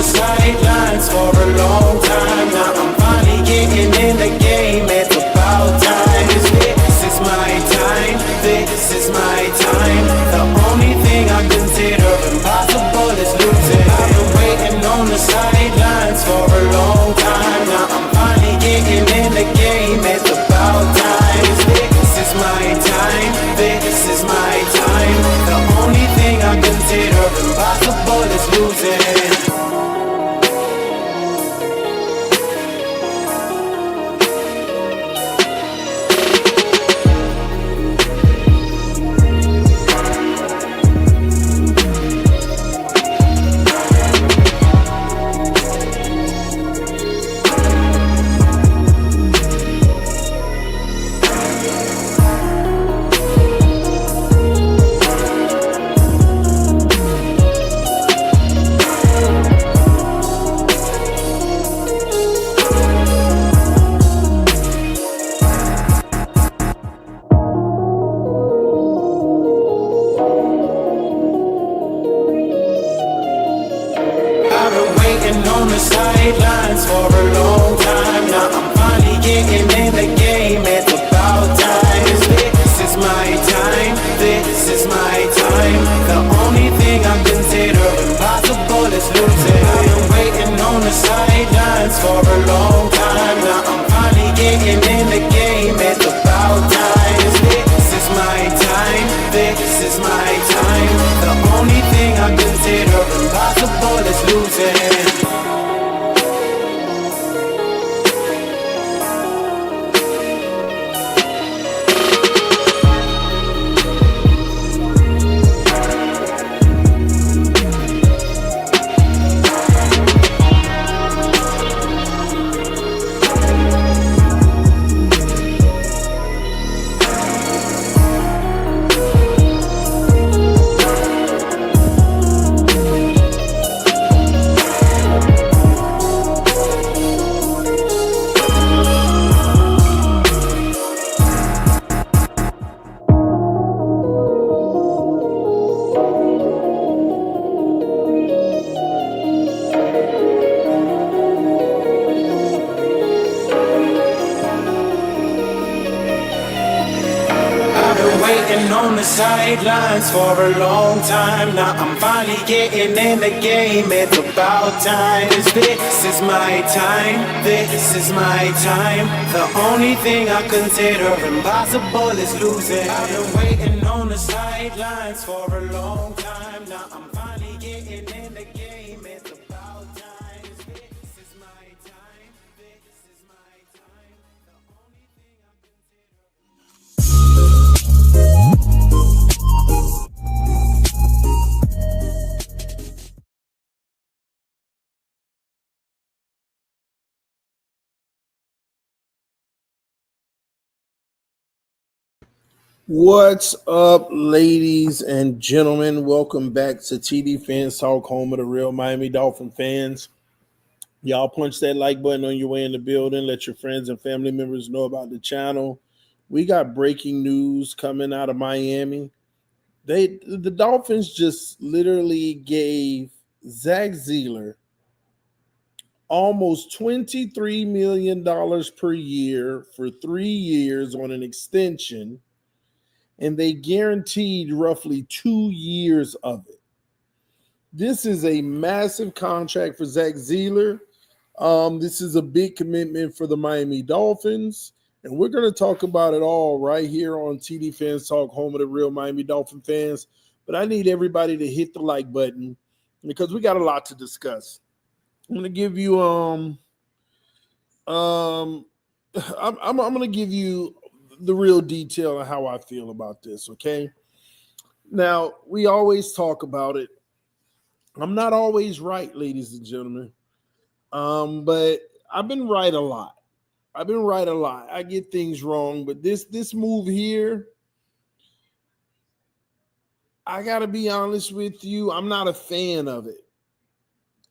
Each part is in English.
the sidelines for a long time. Now I'm finally getting in the game. It's about time. This is my time. This is my time. The only thing I consider impossible is losing. I've been waiting on the sidelines for a long time. Now I'm finally getting in the game. It's about time. This is my time. This is my time. The only thing I consider impossible is losing. On the sidelines for a long time. Now I'm finally getting in the game. It's about time. This is my time. This is my time. The only thing I consider impossible is losing. I've been waiting on the sidelines for a long time. Now I'm finally getting in the game. It's about time. This is my time. This is my time. The only thing I consider impossible is losing. On the sidelines for a long time. Now I'm finally getting in the game. It's about time. This is my time. This is my time. The only thing I consider impossible is losing. I've been waiting on the sidelines for a long time. Now I'm finally getting in the game. It's about time. This is my time. This is my time. The only thing I What's up, ladies and gentlemen? Welcome back to TD Finstalk, home of the real Miami Dolphin fans. Y'all punch that like button on your way in the building. Let your friends and family members know about the channel. We got breaking news coming out of Miami. The Dolphins just literally gave Zach Sieler almost $23 million per year for 3 years on an extension, and they guaranteed roughly 2 years of it. This is a massive contract for Zach Sieler. This is a big commitment for the Miami Dolphins, and we're going to talk about it all right here on TD Fans Talk, home of the real Miami Dolphin fans. But I need everybody to hit the like button because we got a lot to discuss. I'm going to give you I'm going to give you the real detail of how I feel about this, okay? Now, we always talk about it. I'm not always right, ladies and gentlemen, but I've been right a lot. I get things wrong, but this move here, I got to be honest with you, I'm not a fan of it.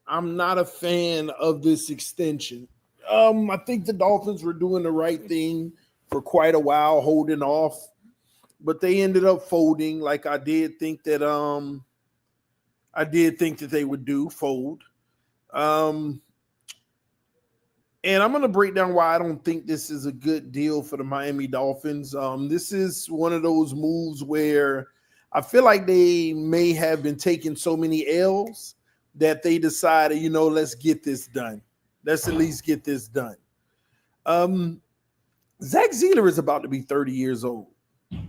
I'm not a fan of this extension. I think the Dolphins were doing the right thing for quite a while, holding off, but they ended up folding like I did think that they would fold. And I'm going to break down why I don't think this is a good deal for the Miami Dolphins. This is one of those moves where I feel like they may have been taking so many L's that they decided, let's get this done. Let's at least get this done. Zach Sieler is about to be 30 years old,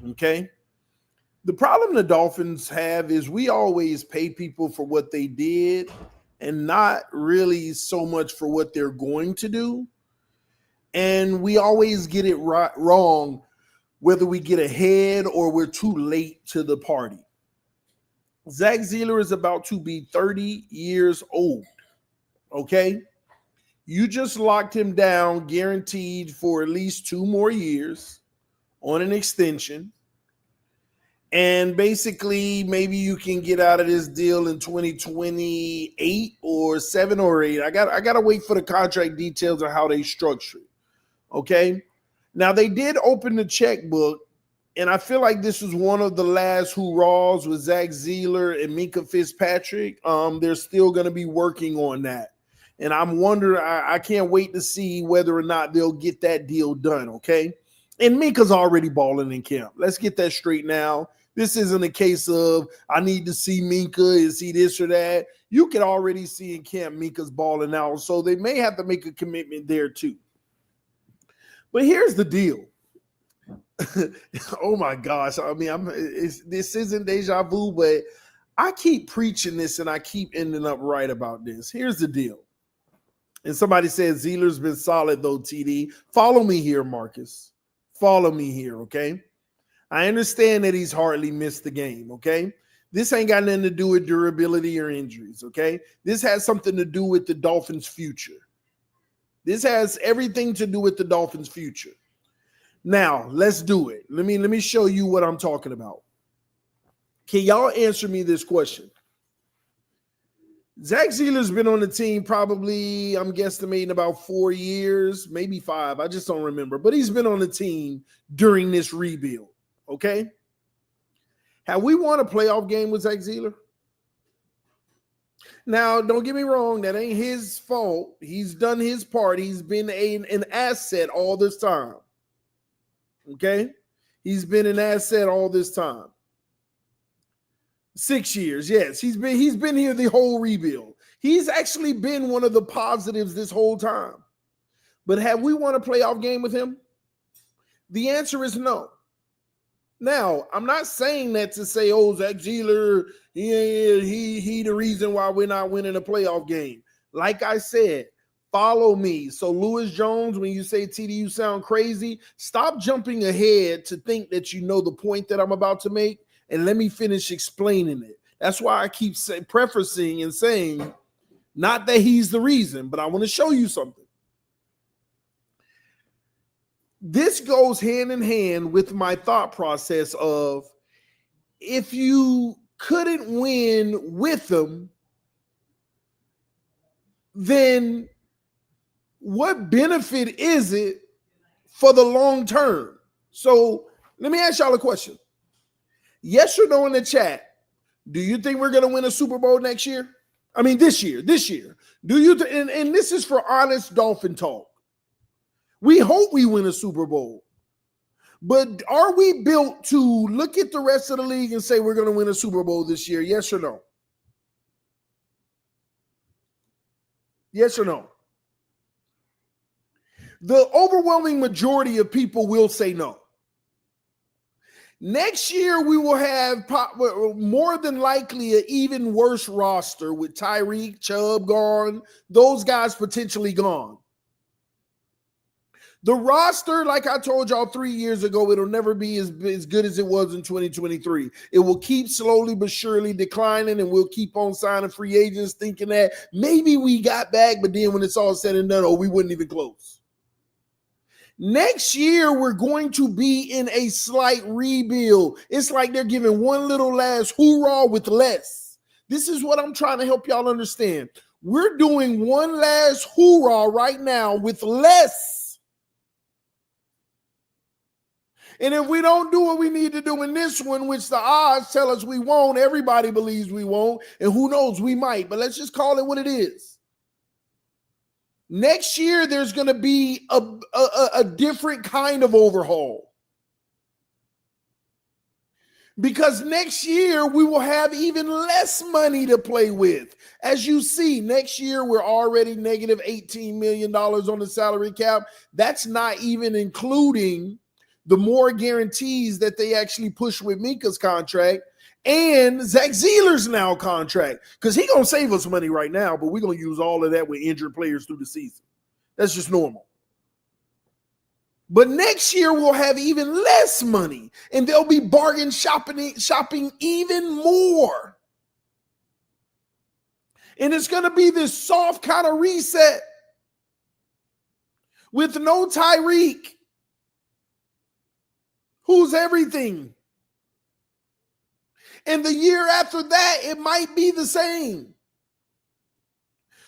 okay? The problem the Dolphins have is we always pay people for what they did and not really so much for what they're going to do. And we always get it wrong, whether we get ahead or we're too late to the party. Zach Sieler is about to be 30 years old, okay? You just locked him down, guaranteed for at least 2 more years on an extension. And basically, maybe you can get out of this deal in 2028 or 7 or 8. I got to wait for the contract details of how they structure it. Okay? Now, they did open the checkbook, and I feel like this was one of the last hurrahs with Zach Sieler and Minkah Fitzpatrick. They're still going to be working on that. And I'm wondering, I can't wait to see whether or not they'll get that deal done, okay? And Minkah's already balling in camp. Let's get that straight now. This isn't a case of I need to see Minkah and see this or that. You can already see in camp Minkah's balling out, so they may have to make a commitment there too. But here's the deal. Oh my gosh. I mean, this isn't deja vu, but I keep preaching this and I keep ending up right about this. Here's the deal. And somebody said Sieler's been solid though, TD. Follow me here, Marcus. Follow me here, okay? I understand that he's hardly missed the game, okay? This ain't got nothing to do with durability or injuries, okay? This has something to do with the Dolphins' future. This has everything to do with the Dolphins' future. Now, let's do it. Let me show you what I'm talking about. Can y'all answer me this question? Zach Sieler's been on the team probably, I'm guesstimating about 4 years, maybe 5. I just don't remember. But he's been on the team during this rebuild, okay? Have we won a playoff game with Zach Sieler? Now, don't get me wrong. That ain't his fault. He's done his part. He's been an asset all this time, okay? He's been an asset all this time. 6 years, yes. He's been here the whole rebuild. He's actually been one of the positives this whole time. But have we won a playoff game with him? The answer is no. Now, I'm not saying that to say, oh, Zach Sieler, he the reason why we're not winning a playoff game. Like I said, follow me. So Lewis Jones, when you say TD, you sound crazy, stop jumping ahead to think that you know the point that I'm about to make. And let me finish explaining it. That's why I keep prefacing and saying, not that he's the reason, but I want to show you something. This goes hand in hand with my thought process of if you couldn't win with them, then what benefit is it for the long term? So let me ask y'all a question. Yes or no in the chat. Do you think we're going to win a Super Bowl next year? I mean, this year. Do you? And this is for honest Dolphin talk. We hope we win a Super Bowl. But are we built to look at the rest of the league and say we're going to win a Super Bowl this year? Yes or no? Yes or no? The overwhelming majority of people will say no. Next year, we will have more than likely an even worse roster with Tyreek, Chubb gone, those guys potentially gone. The roster, like I told y'all 3 years ago, it'll never be as good as it was in 2023. It will keep slowly but surely declining, and we'll keep on signing free agents thinking that maybe we got back, but then when it's all said and done, we wouldn't even close. Next year, we're going to be in a slight rebuild. It's like they're giving one little last hoorah with less. This is what I'm trying to help y'all understand. We're doing one last hoorah right now with less. And if we don't do what we need to do in this one, which the odds tell us we won't, everybody believes we won't, and who knows, we might. But let's just call it what it is. Next year, there's going to be a different kind of overhaul. Because next year, we will have even less money to play with. As you see, next year, we're already negative $18 million on the salary cap. That's not even including the more guarantees that they actually push with Minka's contract and Zach Sieler's now contract. Because he's going to save us money right now, but we're going to use all of that with injured players through the season. That's just normal. But next year, we'll have even less money, and they'll be bargain shopping even more. And it's going to be this soft kind of reset with no Tyreek, who's everything. And the year after that, it might be the same.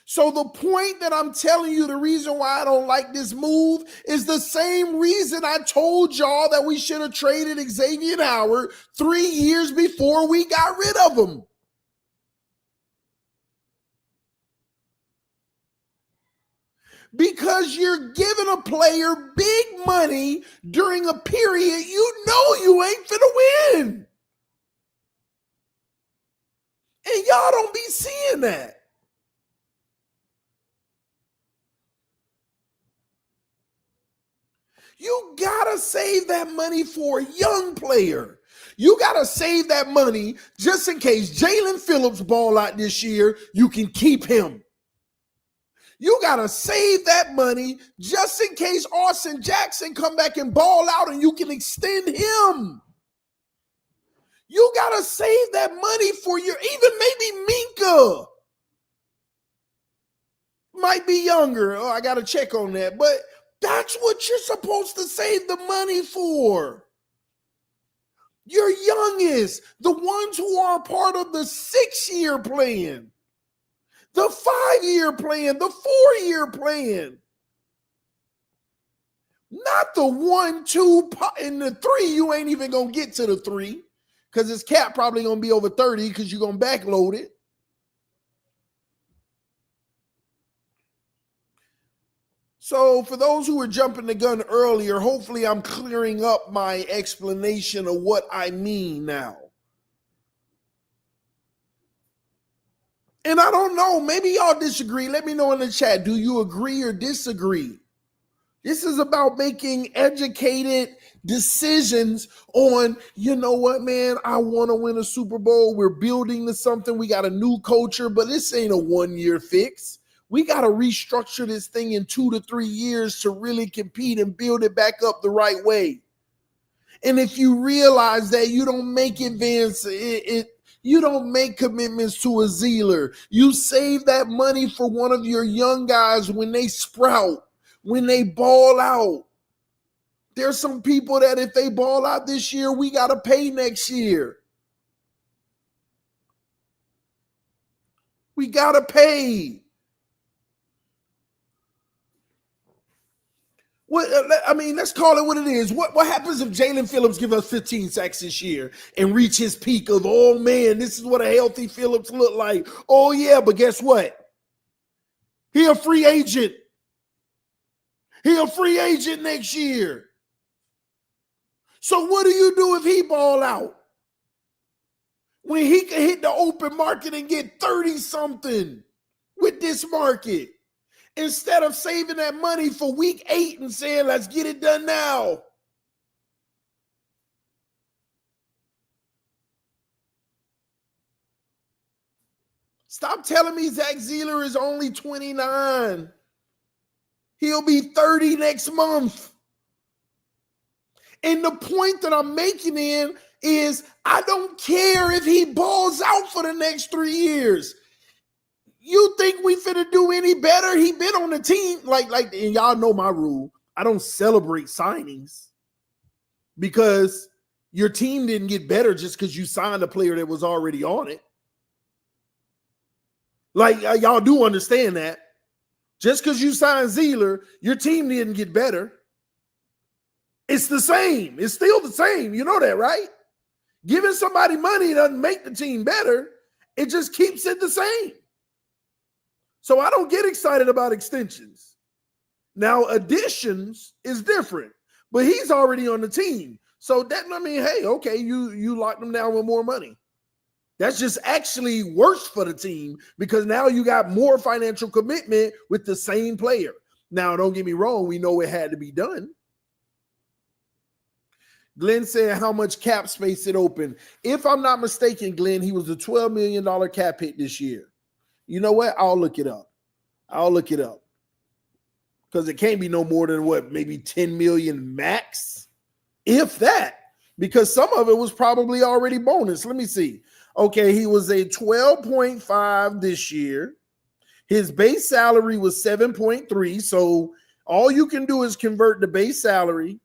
So the point that I'm telling you, the reason why I don't like this move is the same reason I told y'all that we should have traded Xavier Howard 3 years before we got rid of him. Because you're giving a player big money during a period you know you ain't finna win. And y'all don't be seeing that. You gotta save that money for a young player. You gotta save that money just in case Jalen Phillips ball out this year, you can keep him. You gotta save that money just in case Austin Jackson come back and ball out and you can extend him. You gotta save that money for your, even maybe Minka. Might be younger. Oh, I gotta check on that, but that's what you're supposed to save the money for. Your youngest, the ones who are part of the 6-year plan, the 5-year plan, the 4-year plan. Not the 1, 2, and the 3, you ain't even going to get to the 3 because his cap probably going to be over 30 because you're going to backload it. So for those who were jumping the gun earlier, hopefully I'm clearing up my explanation of what I mean now. And I don't know, maybe y'all disagree. Let me know in the chat. Do you agree or disagree? This is about making educated decisions on, you know what, man, I want to win a Super Bowl. We're building to something. We got a new culture, but this ain't a 1-year fix. We got to restructure this thing in 2 to 3 years to really compete and build it back up the right way. And if you realize that you don't make you don't make commitments to a Sieler, you save that money for one of your young guys when they sprout, when they ball out. There's some people that if they ball out this year, we got to pay next year. We got to pay. Let's call it what it is. What happens if Jalen Phillips give us 15 sacks this year and reach his peak of, oh, man, this is what a healthy Phillips look like. Oh, yeah, but guess what? He a free agent. He a free agent next year. So what do you do if he ball out? When he can hit the open market and get 30-something with this market. Instead of saving that money for week 8 and saying, let's get it done now. Stop telling me Zach Sieler is only 29. He'll be 30 next month. And the point that I'm making is I don't care if he balls out for the next 3 years. You think we finna do any better? He been on the team. And y'all know my rule. I don't celebrate signings because your team didn't get better just because you signed a player that was already on it. Y'all do understand that. Just because you signed Sieler, your team didn't get better. It's the same. It's still the same. You know that, right? Giving somebody money doesn't make the team better. It just keeps it the same. So I don't get excited about extensions. Now, additions is different, but he's already on the team. So that, I mean, hey, okay, you locked him down with more money. That's just actually worse for the team because now you got more financial commitment with the same player. Now, don't get me wrong, we know it had to be done. Glenn said how much cap space it opened. If I'm not mistaken, Glenn, he was a $12 million cap hit this year. You know what? I'll look it up. Because it can't be no more than what, maybe 10 million max, if that, because some of it was probably already bonus. Let me see. Okay, he was a 12.5 this year. His base salary was 7.3. So all you can do is convert the base salary.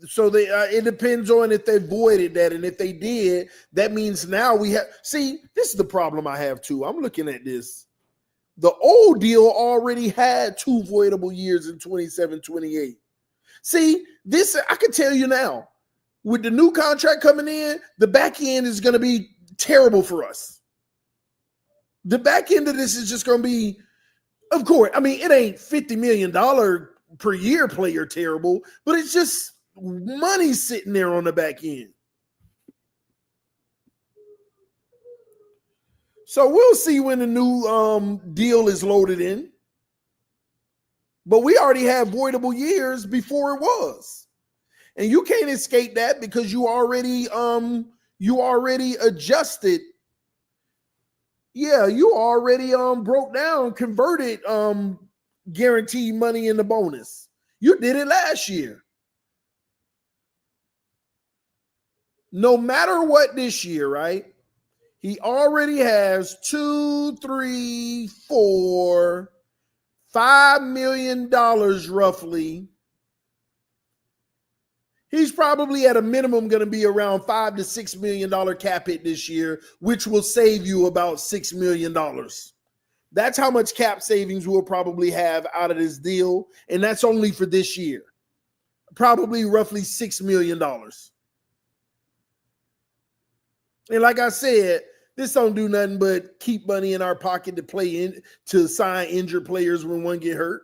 So they it depends on if they voided that. And if they did, that means now we have, see, this is the problem I have too. I'm looking at this. The old deal already had 2 voidable years in 27, 28. See, this, I can tell you now, with the new contract coming in, the back end is going to be terrible for us. The back end of this is just going to be, of course, I mean, it ain't $50 million per year player terrible, but it's just money sitting there on the back end. So we'll see when the new deal is loaded in. But we already had voidable years before it was. And you can't escape that because you already adjusted. Yeah, you already broke down, converted guaranteed money into bonus. You did it last year. No matter what this year, right? He already has $2, $3, $4, $5 million roughly. He's probably at a minimum going to be around $5 to $6 million cap hit this year, which will save you about $6 million. That's how much cap savings we'll probably have out of this deal. And that's only for this year. Probably roughly $6 million. And like I said, this don't do nothing but keep money in our pocket to play in, to sign injured players when one get hurt.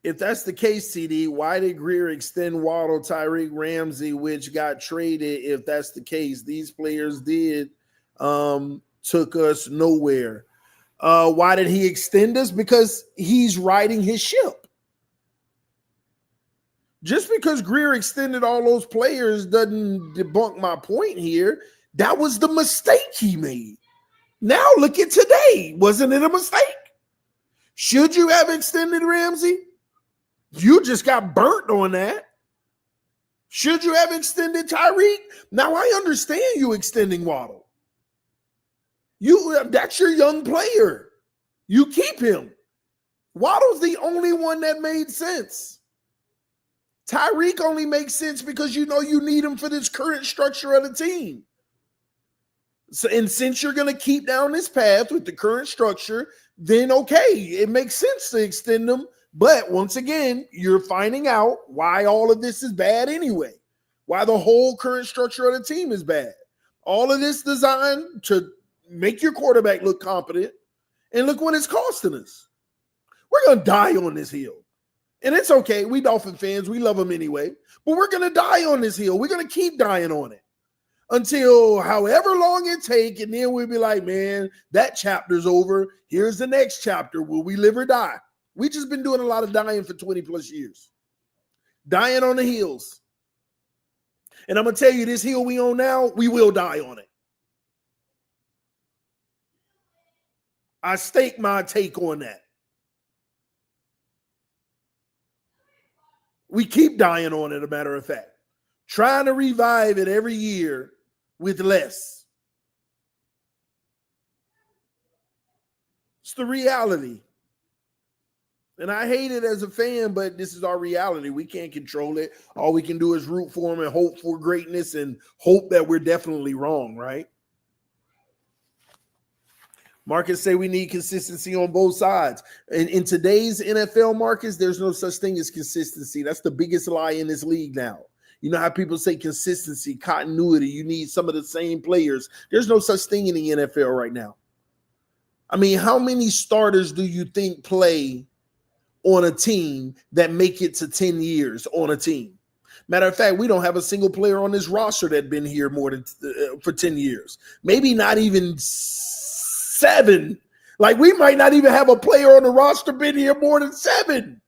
If that's the case, CD, why did Greer extend Waddle, Tyreek, Ramsey, which got traded? If that's the case, these players took us nowhere. Why did he extend us? Because he's riding his ship. Just because Greer extended all those players doesn't debunk my point here. That was the mistake he made. Now look at today. Wasn't it a mistake? Should you have extended Ramsey? You just got burnt on that. Should you have extended Tyreek? Now I understand you extending Waddle. That's your young player. You keep him. Waddle's the only one that made sense. Tyreek only makes sense because you know you need him for this current structure of the team. So, and since you're going to keep down this path with the current structure, then okay, it makes sense to extend them. But once again, you're finding out why all of this is bad anyway, why the whole current structure of the team is bad. All of this designed to make your quarterback look competent, and look what it's costing us. We're going to die on this hill. And it's okay. We Dolphin fans, we love them anyway. But we're going to die on this hill. We're going to keep dying on it until however long it take. And then we'll be like, man, that chapter's over. Here's the next chapter. Will we live or die? We just been doing a lot of dying for 20 plus years. Dying on the hills. And I'm going to tell you, this hill we on now, we will die on it. I stake my take on that. We keep dying on it, a matter of fact. Trying to revive it every year with less. It's the reality. And I hate it as a fan, but this is our reality. We can't control it. All we can do is root for them and hope for greatness and hope that we're definitely wrong, right? Marcus say we need consistency on both sides. And in today's NFL, Marcus, there's no such thing as consistency. That's the biggest lie in this league now. You know how people say consistency, continuity, you need some of the same players. There's no such thing in the NFL right now. I mean, how many starters do you think play on a team that make it to 10 years on a team? Matter of fact, we don't have a single player on this roster that been here more than for 10 years. Maybe not even 7. Like, we might not even have a player on the roster been here more than 7.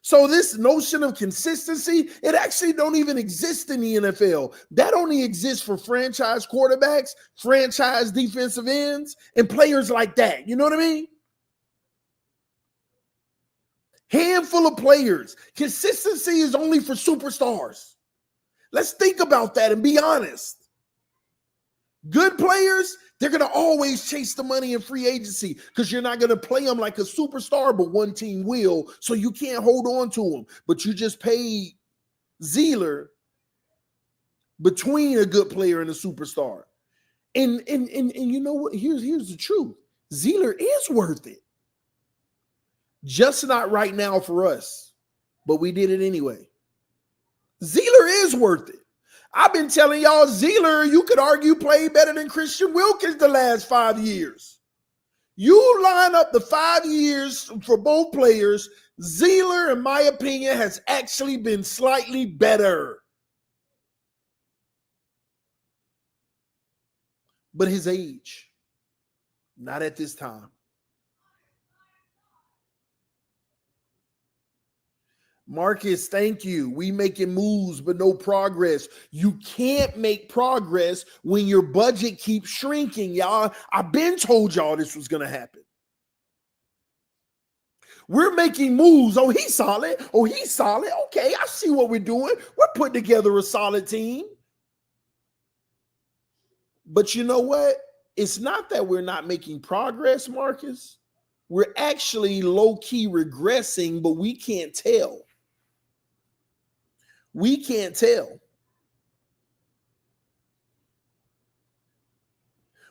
So this notion of consistency, it actually don't even exist in the NFL. That only exists for franchise quarterbacks, franchise defensive ends, and players like that. You know what I mean? Handful of players. Consistency is only for superstars. Let's think about that and be honest. Good players, they're going to always chase the money in free agency because you're not going to play them like a superstar, but one team will, so you can't hold on to them. But you just paid Sieler between a good player and a superstar. And you know what? Here's the truth. Sieler is worth it. Just not right now for us, but we did it anyway. Sieler is worth it. I've been telling y'all, Sieler, you could argue, played better than Christian Wilkins the last 5 years. You line up the 5 years for both players, Sieler, in my opinion, has actually been slightly better. But his age, not at this time. Marcus, thank you. We making moves, but no progress. You can't make progress when your budget keeps shrinking, y'all. I've been told y'all this was going to happen. We're making moves. Oh, he's solid. Oh, he's solid. Okay, I see what we're doing. We're putting together a solid team. But you know what? It's not that we're not making progress, Marcus. We're actually low-key regressing, but we can't tell. We can't tell.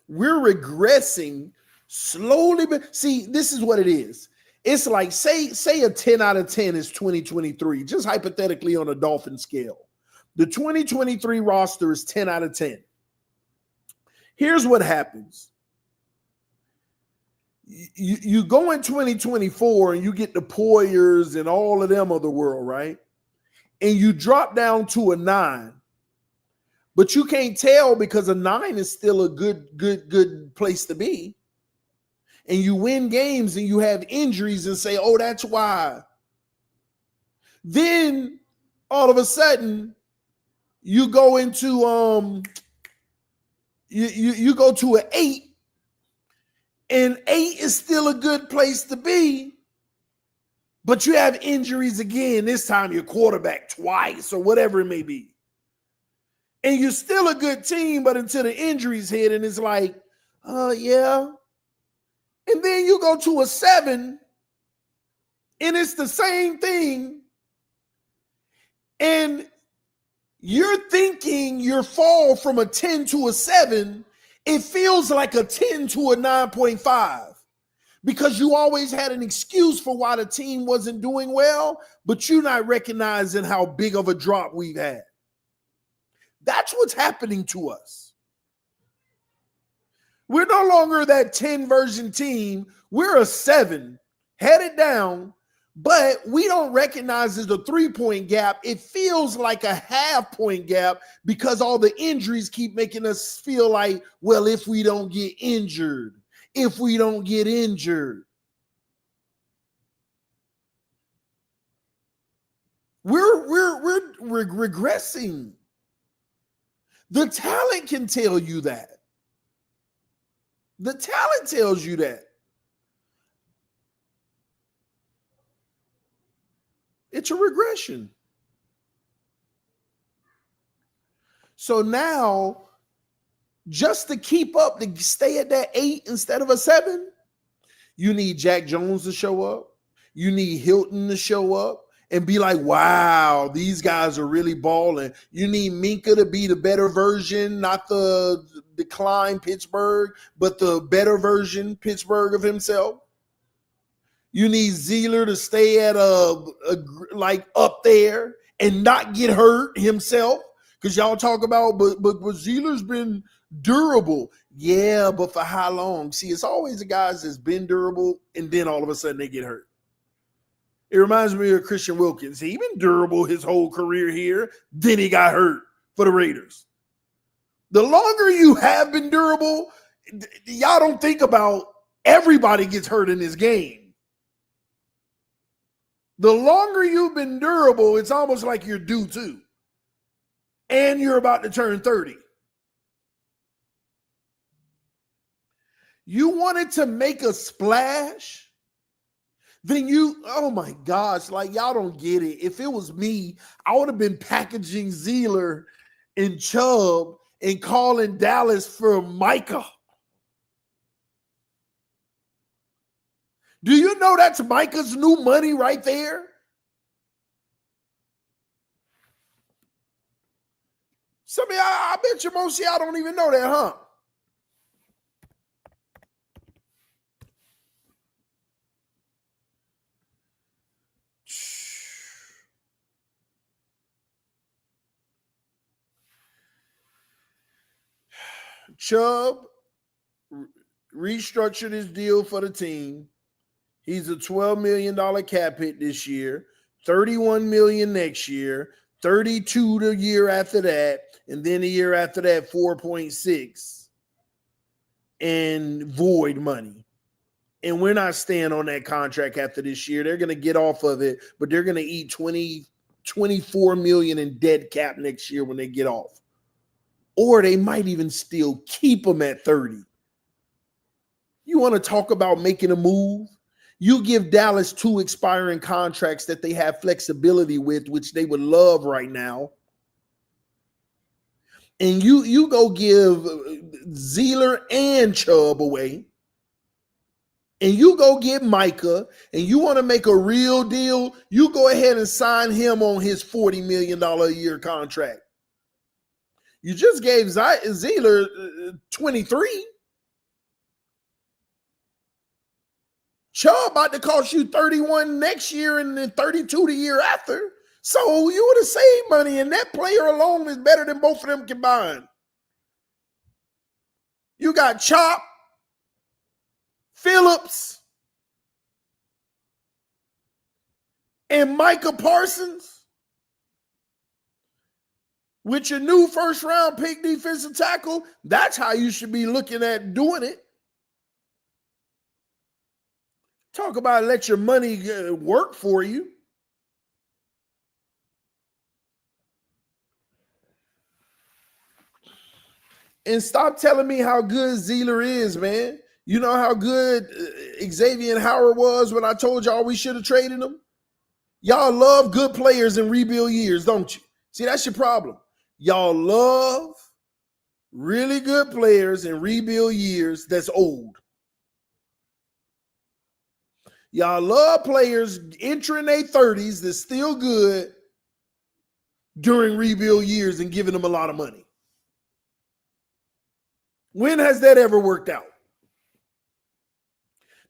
We're regressing slowly. But see, this is what it is. It's like, say a 10 out of 10 is 2023, just hypothetically on a Dolphin scale. The 2023 roster is 10 out of 10. Here's what happens. You go in 2024 and you get the Poyers and all of them of the world, right? And you drop down to a 9. But you can't tell because a 9 is still a good place to be. And you win games and you have injuries and say, oh, that's why. Then all of a sudden you go into you go to an 8, and 8 is still a good place to be. But you have injuries again. This time your quarterback twice or whatever it may be. And you're still a good team, but until the injuries hit, and it's like, yeah. And then you go to a 7, and it's the same thing. And you're thinking your fall from a 10 to a 7, it feels like a 10 to a 9.5. Because you always had an excuse for why the team wasn't doing well, but you're not recognizing how big of a drop we've had. That's what's happening to us. We're no longer that 10 version team. We're a 7, headed down, but we don't recognize it as a 3-point gap. It feels like a half-point gap because all the injuries keep making us feel like, well, if we don't get injured. If we don't get injured. We're regressing. The talent can tell you that. The talent tells you that. It's a regression. So now, just to keep up, to stay at that 8 instead of a 7, you need Jack Jones to show up. You need Hilton to show up and be like, wow, these guys are really balling. You need Minka to be the better version, not the decline Pittsburgh, but the better version Pittsburgh of himself. You need Sieler to stay at like up there and not get hurt himself. Because y'all talk about, but Sieler's been Durable. Yeah, but for how long? See, it's always the guys that's been durable and then all of a sudden they get hurt. It reminds me of Christian Wilkins. He been durable his whole career here. Then he got hurt for the Raiders. The longer you have been durable, y'all don't think about everybody gets hurt in this game. The longer you've been durable, it's almost like you're due to. And you're about to turn 30. You wanted to make a splash? Then oh my gosh, like y'all don't get it. If it was me, I would have been packaging Sieler and Chubb and calling Dallas for Micah. Do you know that's Micah's new money right there? Some of y'all, I bet you most of y'all don't even know that, huh? Chubb restructured his deal for the team. He's a $12 million cap hit this year, $31 million next year, 32 the year after that, and then the year after that, 4.6 and void money. And we're not staying on that contract after this year. They're going to get off of it, but they're going to eat 24 million in dead cap next year when they get off. Or they might even still keep them at 30. You want to talk about making a move? You give Dallas 2 expiring contracts that they have flexibility with, which they would love right now. And you go give Sieler and Chubb away. And you go get Micah, and you want to make a real deal, you go ahead and sign him on his $40 million a year contract. You just gave Sieler 23. Chubb about to cost you 31 next year and then 32 the year after. So you would have saved money, and that player alone is better than both of them combined. You got Chop, Phillips, and Micah Parsons with your new first-round pick defensive tackle. That's how you should be looking at doing it. Talk about let your money work for you. And stop telling me how good Sieler is, man. You know how good Xavier Howard was when I told y'all we should have traded him? Y'all love good players in rebuild years, don't you? See, that's your problem. Y'all love really good players in rebuild years that's old. Y'all love players entering their 30s that's still good during rebuild years and giving them a lot of money. When has that ever worked out?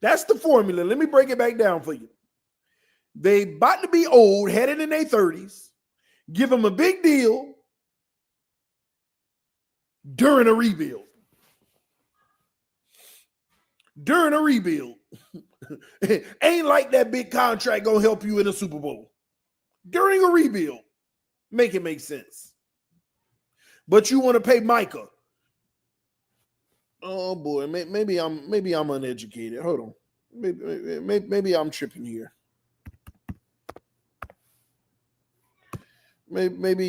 That's the formula. Let me break it back down for you. They about to be old, headed in their 30s, give them a big deal during a rebuild. During a rebuild. Ain't like that big contract gonna help you in a Super Bowl. During a rebuild. Make it make sense. But you want to pay Micah. Oh boy, maybe I'm uneducated. Hold on. Maybe I'm tripping here. Maybe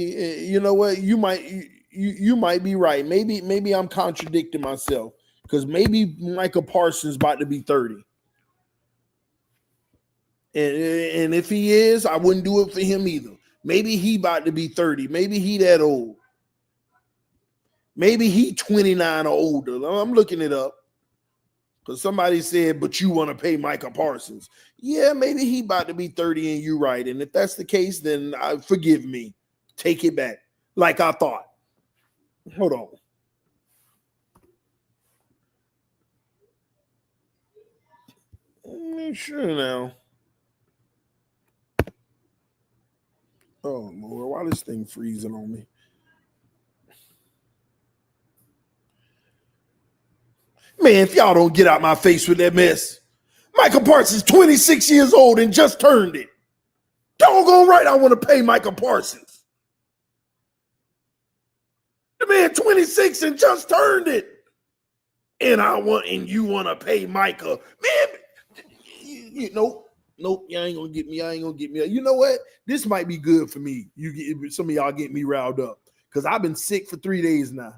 you know what? You might be right. Maybe I'm contradicting myself because maybe Micah Parsons about to be 30. And if he is, I wouldn't do it for him either. Maybe he about to be 30. Maybe he that old. Maybe he 29 or older. I'm looking it up. Because somebody said, but you want to pay Micah Parsons. Yeah, maybe he about to be 30 and you right. And if that's the case, then forgive me. Take it back. Like I thought. Hold on. Make sure now. Oh, Lord. Why this thing freezing on me? Man, if y'all don't get out my face with that mess. Michael Parsons, 26 years old and just turned it. Doggone right, I want to pay Michael Parsons. The man 26 and just turned it. And you want to pay Michael. Man, nope, you ain't gonna get me. You know what? This might be good for me. Some of y'all get me riled up. Because I've been sick for 3 days now.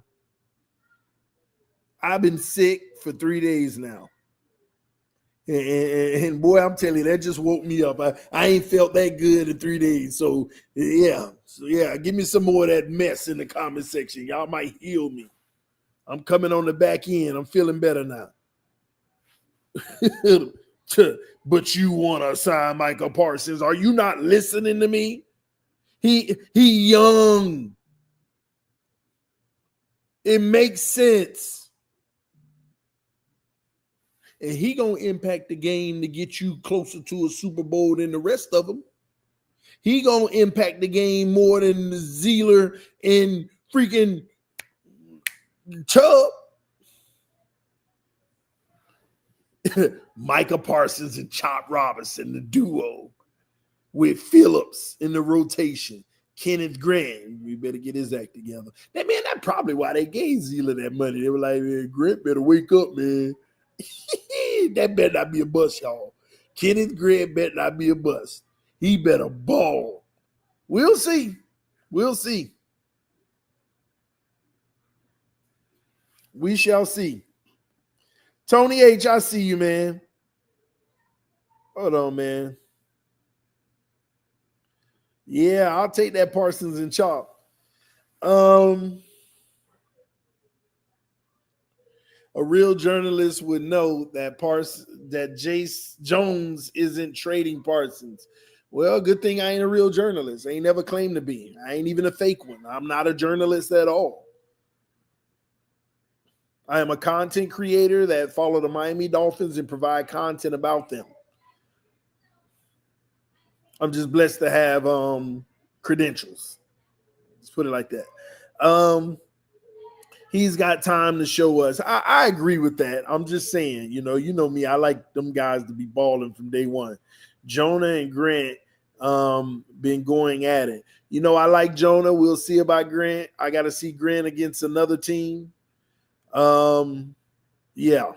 And boy, I'm telling you, that just woke me up. I ain't felt that good in 3 days. So yeah, give me some more of that mess in the comment section. Y'all might heal me. I'm coming on the back end. I'm feeling better now. But you want to sign Michael Parsons. Are you not listening to me? He young. It makes sense. And he going to impact the game to get you closer to a Super Bowl than the rest of them. He going to impact the game more than Sieler and freaking Chubb. Micah Parsons and Chop Robinson, the duo with Phillips in the rotation. Kenneth Grant, we better get his act together. That's probably why they gave Sieler that money. They were like, man, Grant better wake up, man. That better not be a bust, y'all. Kenneth Grant better not be a bust. He better ball. We'll see. We shall see. Tony H., I see you, man. Hold on, man. Yeah, I'll take that Parsons and Chop. A real journalist would know that Jace Jones isn't trading Parsons. Well, good thing I ain't a real journalist. I ain't never claimed to be. I ain't even a fake one. I'm not a journalist at all. I am a content creator that follow the Miami Dolphins and provide content about them. I'm just blessed to have credentials. Let's put it like that. He's got time to show us. I agree with that. I'm just saying, you know me. I like them guys to be balling from day one. Jonah and Grant been going at it. I like Jonah. We'll see about Grant. I got to see Grant against another team. Yeah,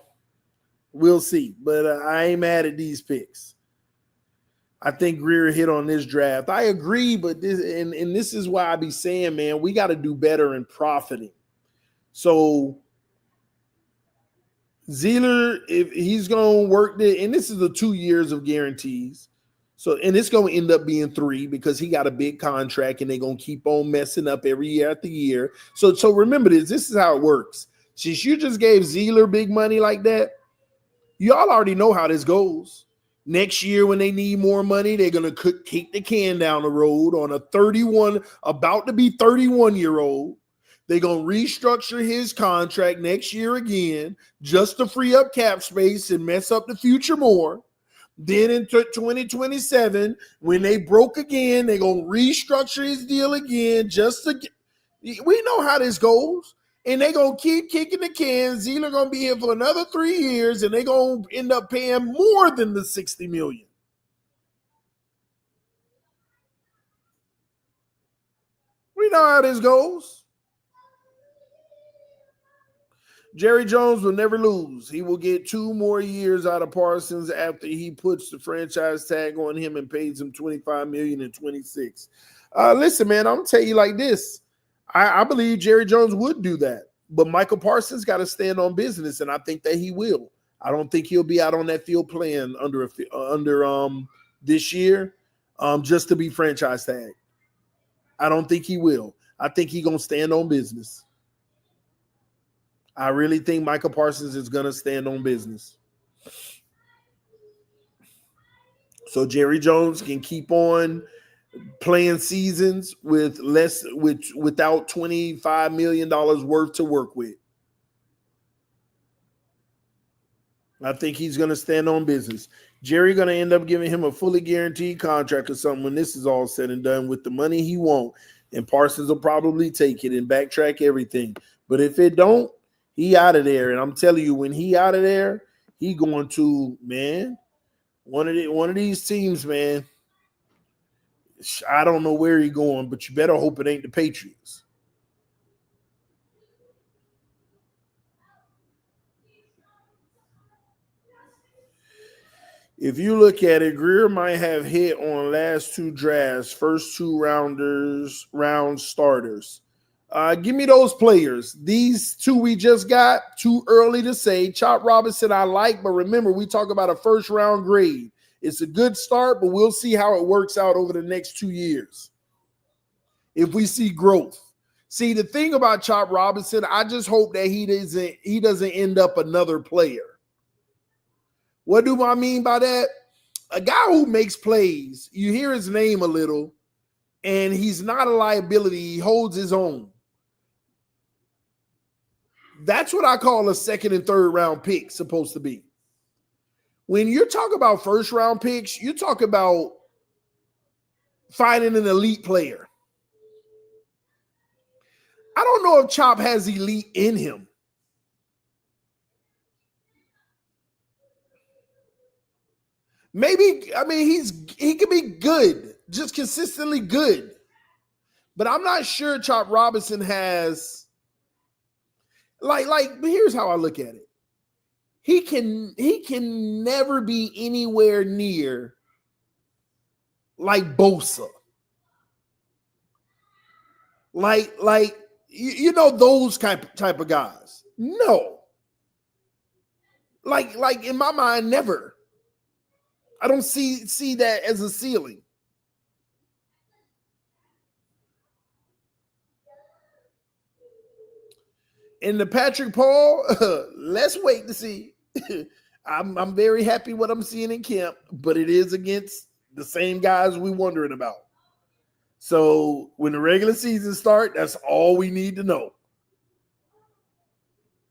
we'll see. But I ain't mad at these picks. I think Greer hit on this draft. I agree, but this is why I be saying, man, we got to do better in profiting. So Sieler, if he's going to work there, and this is the 2 years of guarantees. So, and it's going to end up being 3 because he got a big contract and they're going to keep on messing up every year after year. So remember this is how it works. Since you just gave Sieler big money like that, y'all already know how this goes. Next year when they need more money, they're going to kick the can down the road on a about to be 31-year-old. They're going to restructure his contract next year again just to free up cap space and mess up the future more. Then in 2027, when they broke again, they're going to restructure his deal again just to get. We know how this goes. And they're going to keep kicking the can. Sieler going to be here for another 3 years, and they're going to end up paying more than the $60 million. We know how this goes. Jerry Jones will never lose. He will get 2 more years out of Parsons after he puts the franchise tag on him and pays him $25 million in 26. Listen, man, I'm going to tell you like this. I believe Jerry Jones would do that, but Michael Parsons got to stand on business, and I think that he will. I don't think he'll be out on that field playing under this year just to be franchise tag. I don't think he will. I think he's going to stand on business. I really think Michael Parsons is going to stand on business. So Jerry Jones can keep on playing seasons without $25 million worth to work with. I think he's going to stand on business. Jerry going to end up giving him a fully guaranteed contract or something when this is all said and done with the money he wants. And Parsons will probably take it and backtrack everything. But if it don't, He out of there, and I'm telling you, when he out of there, he going to, man, one of these teams, man. I don't know where he going, but you better hope it ain't the Patriots. If you look at it, Greer might have hit on last two drafts, first two round starters. Give me those players. These two we just got, too early to say. Chop Robinson I like, but remember, we talk about a first round grade. It's a good start, but we'll see how it works out over the next 2 years. If we see growth. See, the thing about Chop Robinson, I just hope that he doesn't end up another player. What do I mean by that? A guy who makes plays, you hear his name a little, and he's not a liability. He holds his own. That's what I call a second and third round pick supposed to be. When you're talking about first round picks, you talk about finding an elite player. I don't know if Chop has elite in him. Maybe, I mean, he can be good, just consistently good. But I'm not sure Chop Robinson has, but here's how I look at it. He can never be anywhere near like Bosa. Like you know those type of guys. No. Like in my mind, never. I don't see that as a ceiling. In the Patrick Paul, let's wait to see. I'm very happy what I'm seeing in camp, but it is against the same guys we're wondering about. So when the regular season starts, that's all we need to know.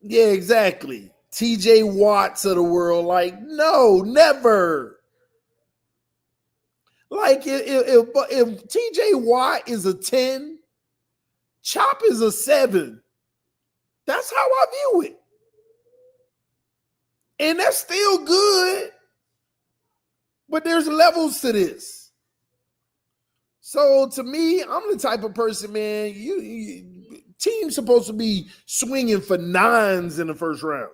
Yeah, exactly. TJ Watts of the world, like, no, never. Like if TJ Watt is a 10, Chop is a 7. That's how I view it. And that's still good. But there's levels to this. So to me, I'm the type of person, man, team's supposed to be swinging for 9s in the first round.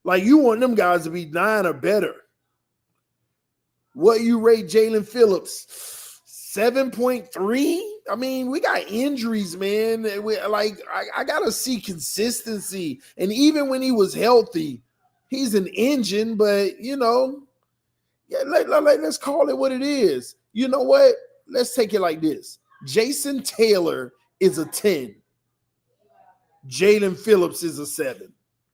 Like you want them guys to be 9 or better. What you rate Jalen Phillips? 7.3? I mean, we got injuries, man. I got to see consistency. And even when he was healthy, he's an engine, but, you know, yeah, let's call it what it is. You know what? Let's take it like this. Jason Taylor is a 10. Jalen Phillips is a 7.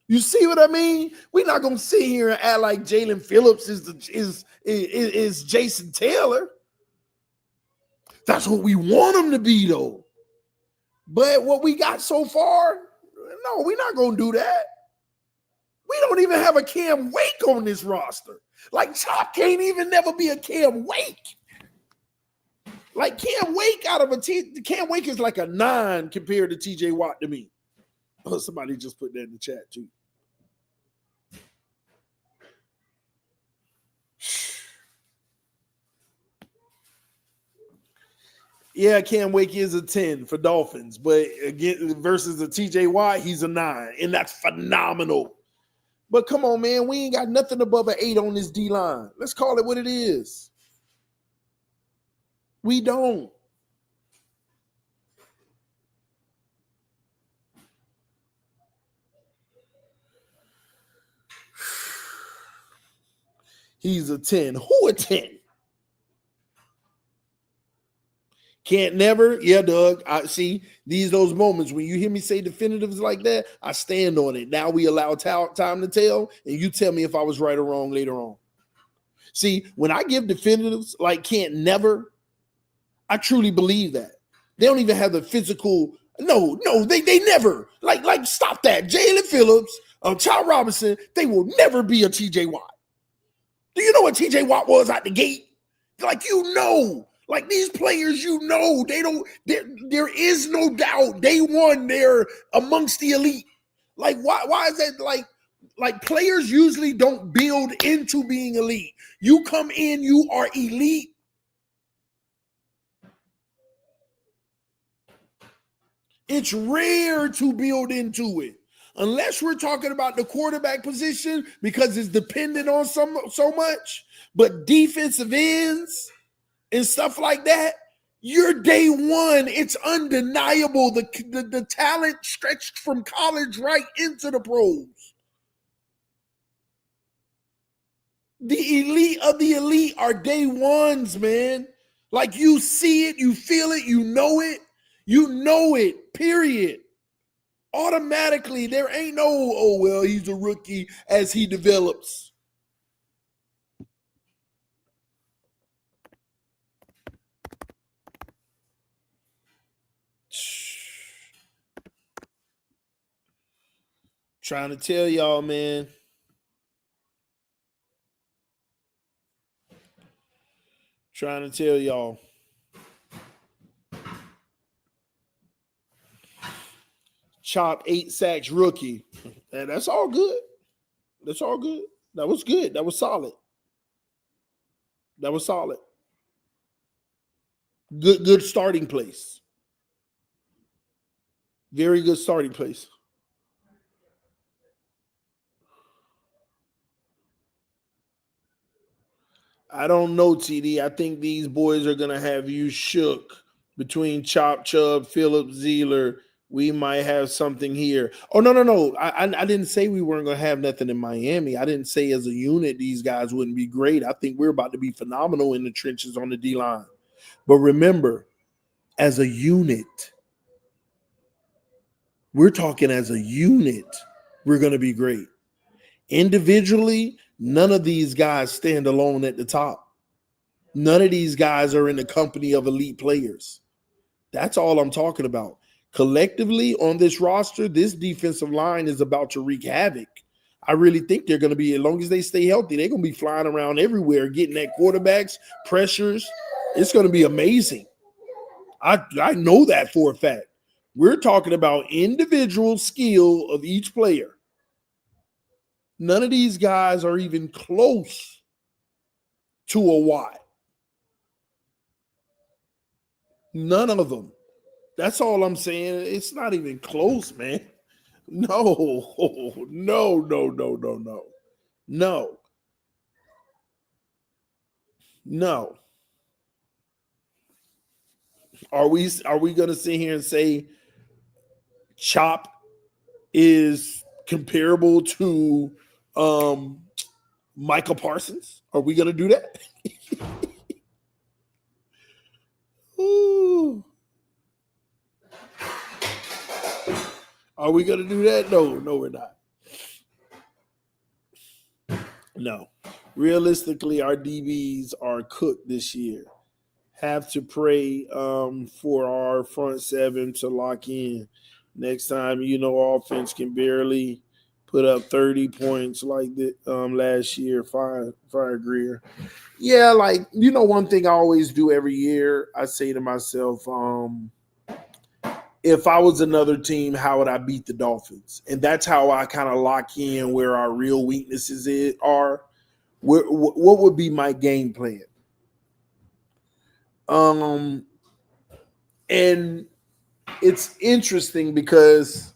You see what I mean? We're not going to sit here and act like Jalen Phillips is Jason Taylor. That's what we want him to be, though. But what we got so far, no, we're not going to do that. We don't even have a Cam Wake on this roster. Like, Chop can't even never be a Cam Wake. Like, Cam Wake Cam Wake is like a 9 compared to TJ Watt to me. Oh, somebody just put that in the chat, too. Yeah, Cam Wake is a 10 for Dolphins, but again, versus the TJ Watt, he's a 9, and that's phenomenal. But come on, man, we ain't got nothing above an 8 on this D-line. Let's call it what it is. We don't. He's a 10. Who a 10? Can't never? Yeah, Doug. I see those moments when you hear me say definitives like that, I stand on it. Now we allow time to tell, and you tell me if I was right or wrong later on. See, when I give definitives like can't never, I truly believe that. They don't even have the physical. No, they never. Like stop that. Jalen Phillips, Chop Robinson, they will never be a TJ Watt. Do you know what TJ Watt was out the gate? Like, you know. Like these players, you know, there is no doubt. Day one, they're amongst the elite. Like, why is that like players usually don't build into being elite. You come in, you are elite. It's rare to build into it. Unless we're talking about the quarterback position because it's dependent on so much. But defensive ends and stuff like that, you're day one. It's undeniable. The talent stretched from college right into the pros. The elite of the elite are day ones, man. Like you see it, you feel it, you know it, period. Automatically, there ain't no, oh, well, he's a rookie as he develops. Trying to tell y'all, man. Trying to tell y'all. Chop 8 sacks rookie. And that's all good. That's all good. That was good. That was solid. That was solid. Good starting place. Very good starting place. I don't know, TD. I think these boys are going to have you shook between Chop, Chubb, Phillip, Zieler. We might have something here. Oh, no. I didn't say we weren't going to have nothing in Miami. I didn't say as a unit these guys wouldn't be great. I think we're about to be phenomenal in the trenches on the D-line. But remember, as a unit, we're talking as a unit, we're going to be great. Individually, none of these guys stand alone at the top. None of these guys are in the company of elite players. That's all I'm talking about. Collectively on this roster, this defensive line is about to wreak havoc. I really think they're going to be, as long as they stay healthy, they're going to be flying around everywhere, getting at quarterbacks, pressures. It's going to be amazing. I know that for a fact. We're talking about individual skill of each player. None of these guys are even close to a Watt. None of them. That's all I'm saying. It's not even close, man. No. Are we gonna sit here and say Chop is comparable to Michael Parsons? Are we gonna do that? Ooh. Are we gonna do that? No, we're not. No. Realistically, our DBs are cooked this year. Have to pray for our front seven to lock in. Next time, offense can barely put up 30 points like the last year. Fire Greer. Yeah, one thing I always do every year, I say to myself, if I was another team, how would I beat the Dolphins? And that's how I kind of lock in where our real weaknesses are. What would be my game plan? And it's interesting because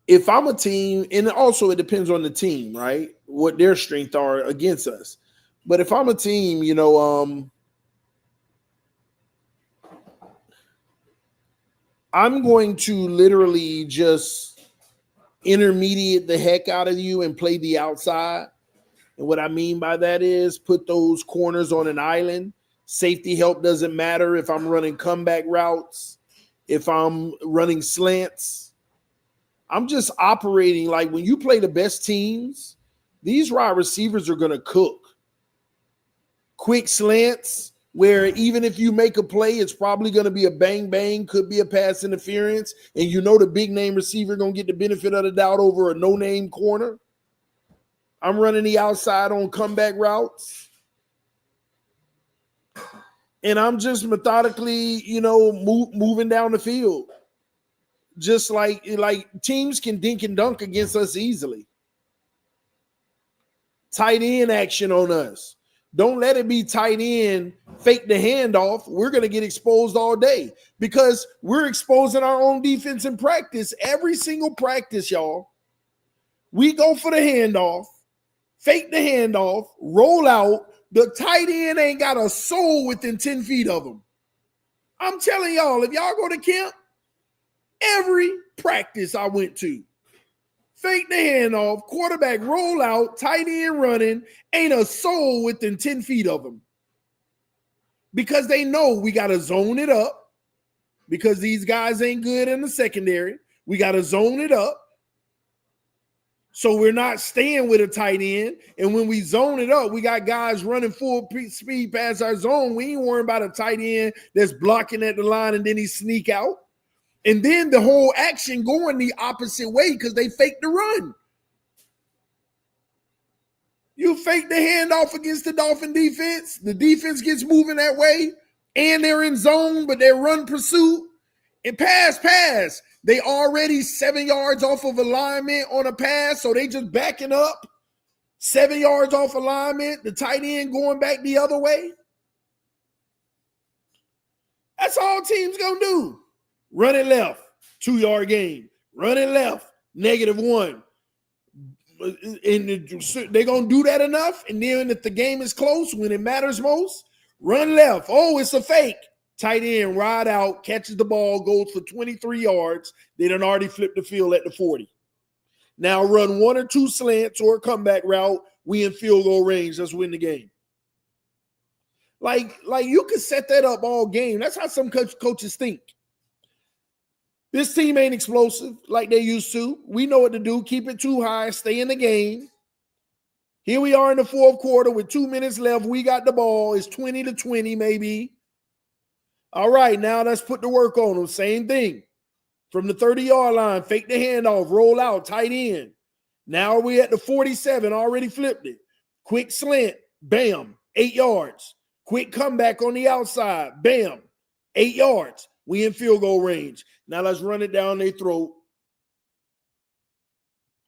if I'm a team, and also it depends on the team, right? What their strengths are against us. But if I'm a team, I'm going to literally just intermediate the heck out of you and play the outside. And what I mean by that is put those corners on an island. Safety help doesn't matter if I'm running comeback routes, if I'm running slants. I'm just operating like when you play the best teams, these wide receivers are going to cook. Quick slants where even if you make a play, it's probably going to be a bang, could be a pass interference, and the big name receiver going to get the benefit of the doubt over a no-name corner. I'm running the outside on comeback routes. And I'm just methodically, moving down the field. just like teams can dink and dunk against us easily. Tight end action on us. Don't let it be tight end, fake the handoff. We're going to get exposed all day because we're exposing our own defense in practice. Every single practice, y'all. We go for the handoff, fake the handoff, roll out. The tight end ain't got a soul within 10 feet of them. I'm telling y'all, if y'all go to camp, every practice I went to, fake the handoff, quarterback roll out, tight end running, ain't a soul within 10 feet of them. Because they know we got to zone it up because these guys ain't good in the secondary. We got to zone it up. So we're not staying with a tight end. And when we zone it up, we got guys running full speed past our zone. We ain't worrying about a tight end that's blocking at the line and then he sneak out. And then the whole action going the opposite way because they fake the run. You fake the handoff against the Dolphin defense. The defense gets moving that way. And they're in zone, but they run pursuit. And pass. They already 7 yards off of alignment on a pass, so they just backing up. 7 yards off alignment, the tight end going back the other way. That's all teams going to do. Run it left, 2-yard gain. Run it left, -1. And they're going to do that enough, and then if the game is close, when it matters most, run left. Oh, it's a fake. Tight end, ride out, catches the ball, goes for 23 yards. They done already flipped the field at the 40. Now run 1 or 2 slants or a comeback route. We in field goal range. Let's win the game. Like you could set that up all game. That's how some coaches think. This team ain't explosive like they used to. We know what to do. Keep it too high. Stay in the game. Here we are in the fourth quarter with 2 minutes left. We got the ball. It's 20-20 maybe. All right, now let's put the work on them. Same thing. From the 30-yard line, fake the handoff, roll out, tight end. Now we at the 47, already flipped it. Quick slant, bam, 8 yards. Quick comeback on the outside, bam, 8 yards. We in field goal range. Now let's run it down their throat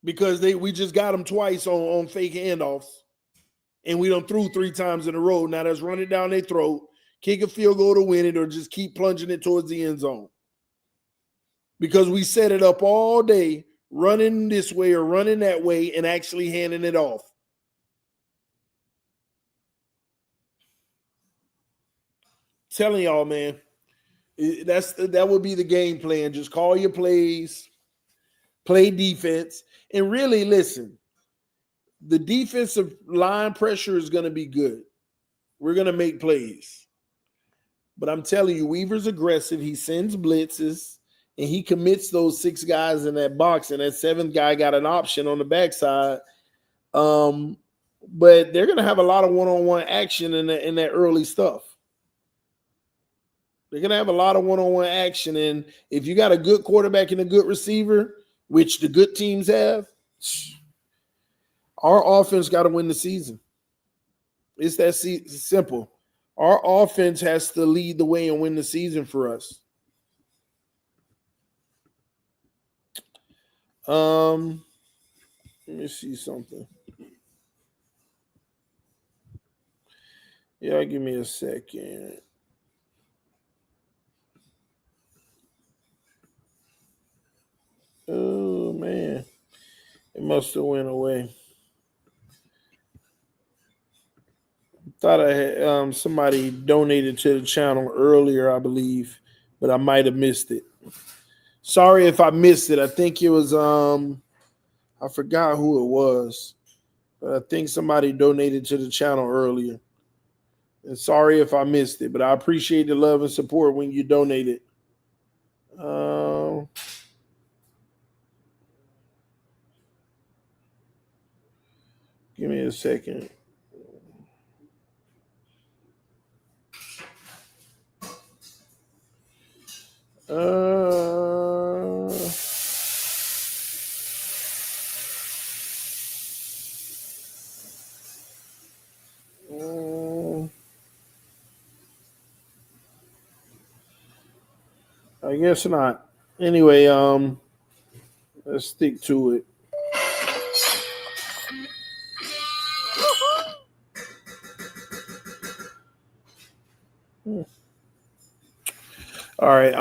because we just got them twice on fake handoffs, and we done threw 3 times in a row. Now let's run it down their throat. Kick a field goal to win it or just keep plunging it towards the end zone. Because we set it up all day, running this way or running that way and actually handing it off. Telling y'all, man, that would be the game plan. Just call your plays, play defense, and really listen. The defensive line pressure is going to be good. We're going to make plays. But I'm telling you, Weaver's aggressive. He sends blitzes, and he commits those 6 guys in that box, and that 7th guy got an option on the backside. But they're going to have a lot of one-on-one action in that early stuff. They're going to have a lot of one-on-one action, and if you got a good quarterback and a good receiver, which the good teams have, our offense got to win the season. It's that simple. Our offense has to lead the way and win the season for us. Let me see something. Yeah, give me a second. Oh, man. It must have went away. Thought I had somebody donated to the channel earlier, I believe, but I might have missed it. Sorry if I missed it. I think it was I forgot who it was, but I think somebody donated to the channel earlier. And sorry if I missed it, but I appreciate the love and support when you donate it. Give me a second. I guess not. Anyway, let's stick to it. All right.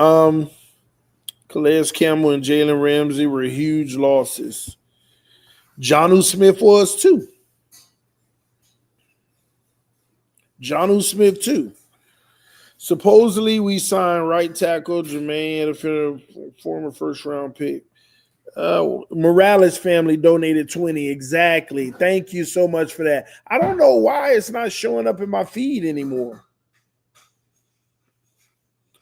Calais Campbell and Jalen Ramsey were huge losses. Jonnu Smith was too. Jonnu Smith too. Supposedly, we signed right tackle Jermaine, a former first-round pick. Morales family donated 20. Exactly. Thank you so much for that. I don't know why it's not showing up in my feed anymore.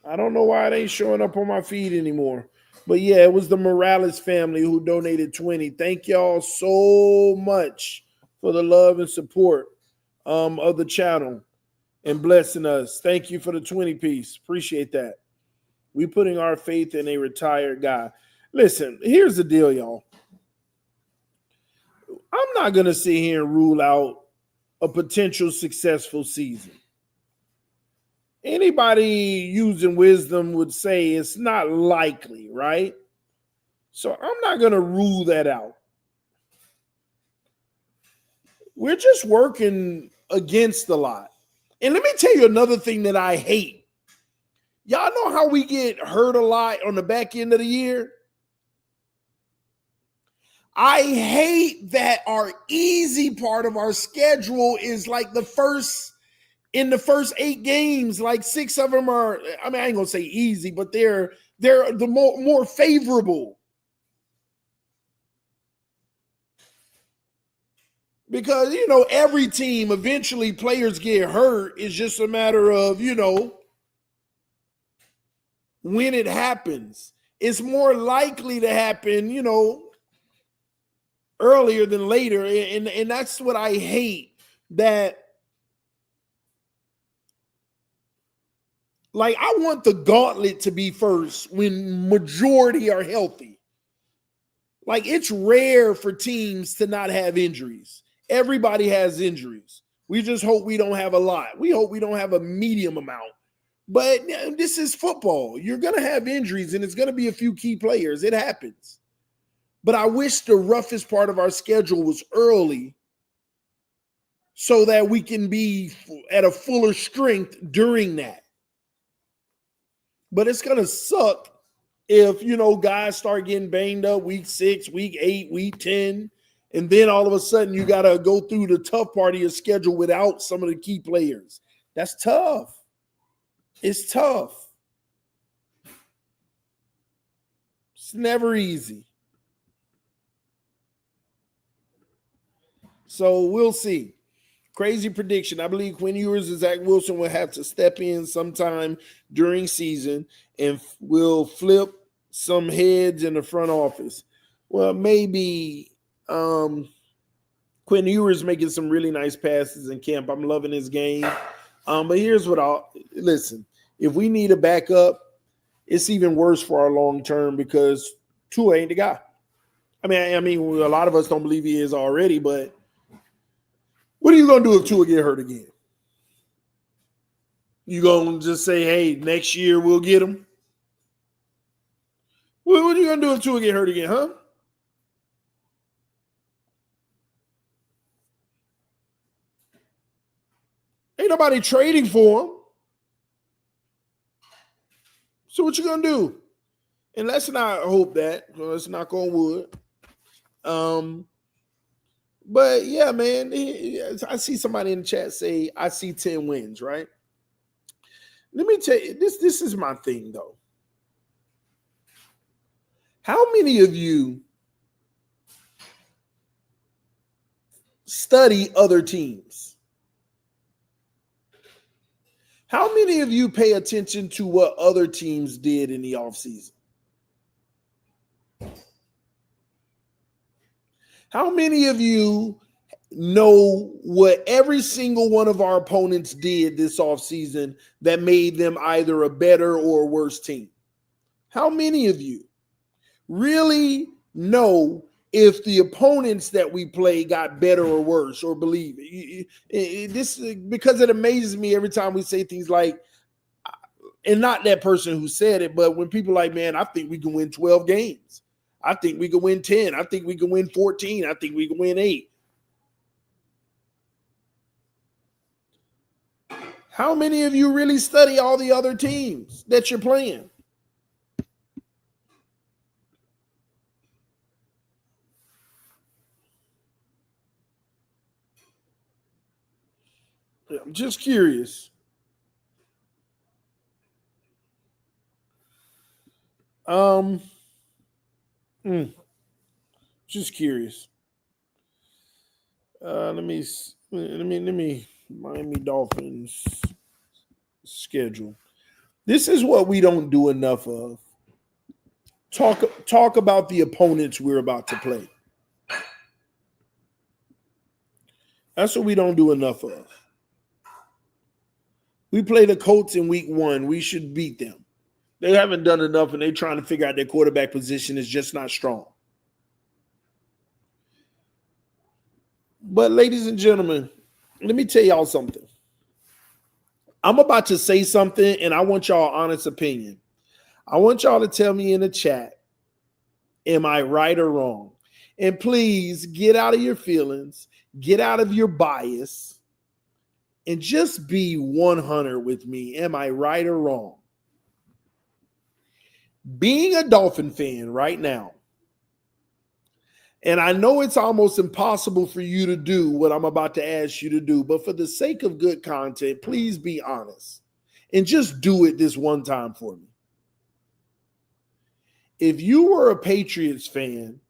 I don't know why it ain't showing up on my feed anymore. But yeah, it was the Morales family who donated 20. Thank y'all so much for the love and support of the channel and blessing us. Thank you for the 20 piece. Appreciate that. We putting our faith in a retired guy. Listen, here's the deal, y'all. I'm not going to sit here and rule out a potential successful season. Anybody using wisdom would say it's not likely, right? So I'm not going to rule that out. We're just working against a lot. And let me tell you another thing that I hate. Y'all know how we get hurt a lot on the back end of the year? I hate that our easy part of our schedule is like in the first 8 games, like 6 of them are, I mean, I ain't gonna say easy, but they're the more favorable. Because, every team, eventually players get hurt. It's just a matter of, when it happens. It's more likely to happen, earlier than later. And that's what I hate, that like I want the gauntlet to be first when majority are healthy. Like it's rare for teams to not have injuries. Everybody has injuries. We just hope we don't have a lot. We hope we don't have a medium amount. But this is football. You're going to have injuries, and it's going to be a few key players. It happens. But I wish the roughest part of our schedule was early so that we can be at a fuller strength during that. But it's going to suck if, guys start getting banged up week 6, week 8, week 10, and then all of a sudden you got to go through the tough part of your schedule without some of the key players. That's tough. It's tough. It's never easy. So we'll see. Crazy prediction. I believe Quinn Ewers and Zach Wilson will have to step in sometime during season and will flip some heads in the front office. Well, maybe Quinn Ewers making some really nice passes in camp. I'm loving his game. But here's what listen. If we need a backup, it's even worse for our long term because Tua ain't the guy. I mean, a lot of us don't believe he is already, but what are you going to do if Tua get hurt again? You going to just say, hey, next year we'll get him? What are you going to do if Tua get hurt again, huh? Ain't nobody trading for him. So what you going to do? And let's not hope that. Let's knock on wood. But yeah, man, I see somebody in the chat say, I see 10 wins, right? Let me tell you, this is my thing, though. How many of you study other teams? How many of you pay attention to what other teams did in the offseason? How many of you know what every single one of our opponents did this offseason that made them either a better or a worse team? How many of you really know if the opponents that we play got better or worse, or believe it? This because it amazes me every time we say things like, And not that person who said it, but when people like, man, I think we can win 12 games. I think we can win 10. I think we can win 14. I think we can win 8. How many of you really study all the other teams that you're playing? I'm just curious. Just curious. Let me Miami Dolphins schedule. This is what we don't do enough of. Talk about the opponents we're about to play. That's what we don't do enough of. We play the Colts in week 1. We should beat them. They haven't done enough, and they're trying to figure out their quarterback position is just not strong. But ladies and gentlemen, let me tell y'all something. I'm about to say something, and I want y'all honest opinion. I want y'all to tell me in the chat, am I right or wrong? And please get out of your feelings, get out of your bias, and just be 100 with me. Am I right or wrong? Being a Dolphin fan right now, and I know it's almost impossible for you to do what I'm about to ask you to do, but for the sake of good content, please be honest and just do it this one time for me. If you were a Patriots fan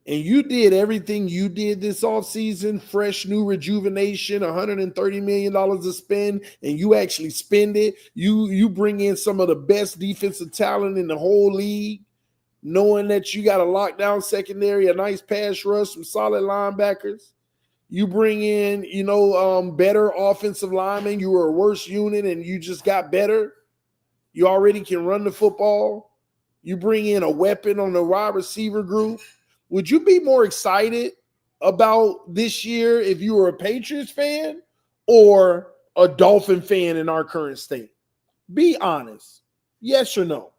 and you did everything you did this offseason, fresh new rejuvenation, $130 million to spend, and you actually spend it, you bring in some of the best defensive talent in the whole league, knowing that you got a lockdown secondary, a nice pass rush, some solid linebackers. You bring in, better offensive linemen. You were a worse unit and you just got better. You already can run the football. You bring in a weapon on the wide receiver group. Would you be more excited about this year if you were a Patriots fan or a Dolphin fan in our current state? Be honest. Yes or no?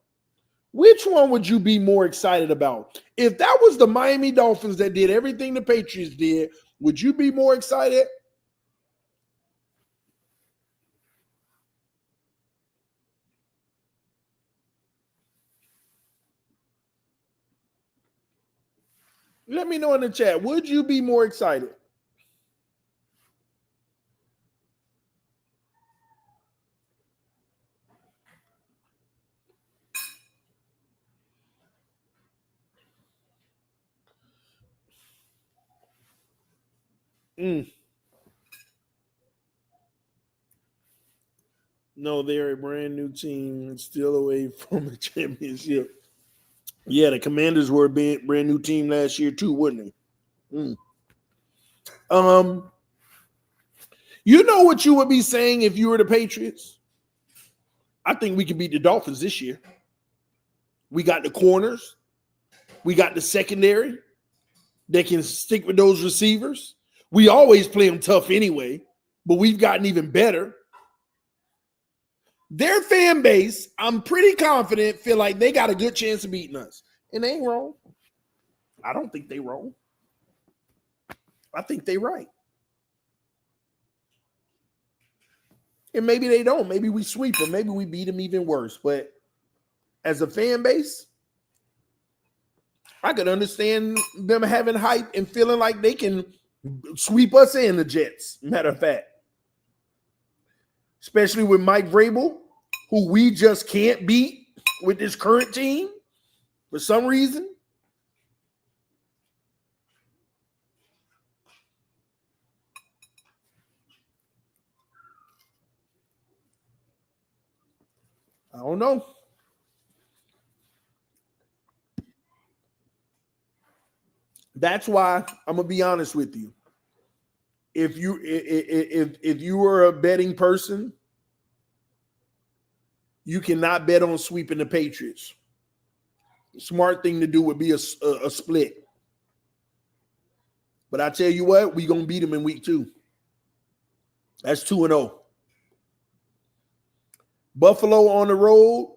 Which one would you be more excited about? If that was the Miami Dolphins that did everything the Patriots did, would you be more excited? Let me know in the chat. Would you be more excited? No, they're a brand new team, still away from a championship. Yeah, the Commanders were a brand new team last year too, wouldn't they? You know what you would be saying if you were the Patriots? I think we can beat the Dolphins this year. We got the corners. We got the secondary. They can stick with those receivers. We always play them tough anyway, but we've gotten even better. Their fan base, I'm pretty confident, feel like they got a good chance of beating us. And they ain't wrong. I don't think they wrong. I think they right. And maybe they don't. Maybe we sweep them. Maybe we beat them even worse. But as a fan base, I could understand them having hype and feeling like they can sweep us in the Jets, matter of fact. Especially with Mike Vrabel, who we just can't beat with this current team for some reason. I don't know. That's why I'm gonna be honest with you. If you were a betting person, you cannot bet on sweeping the Patriots. The smart thing to do would be a split. But I tell you what, we're gonna beat them in week 2. That's 2-0. Buffalo on the road.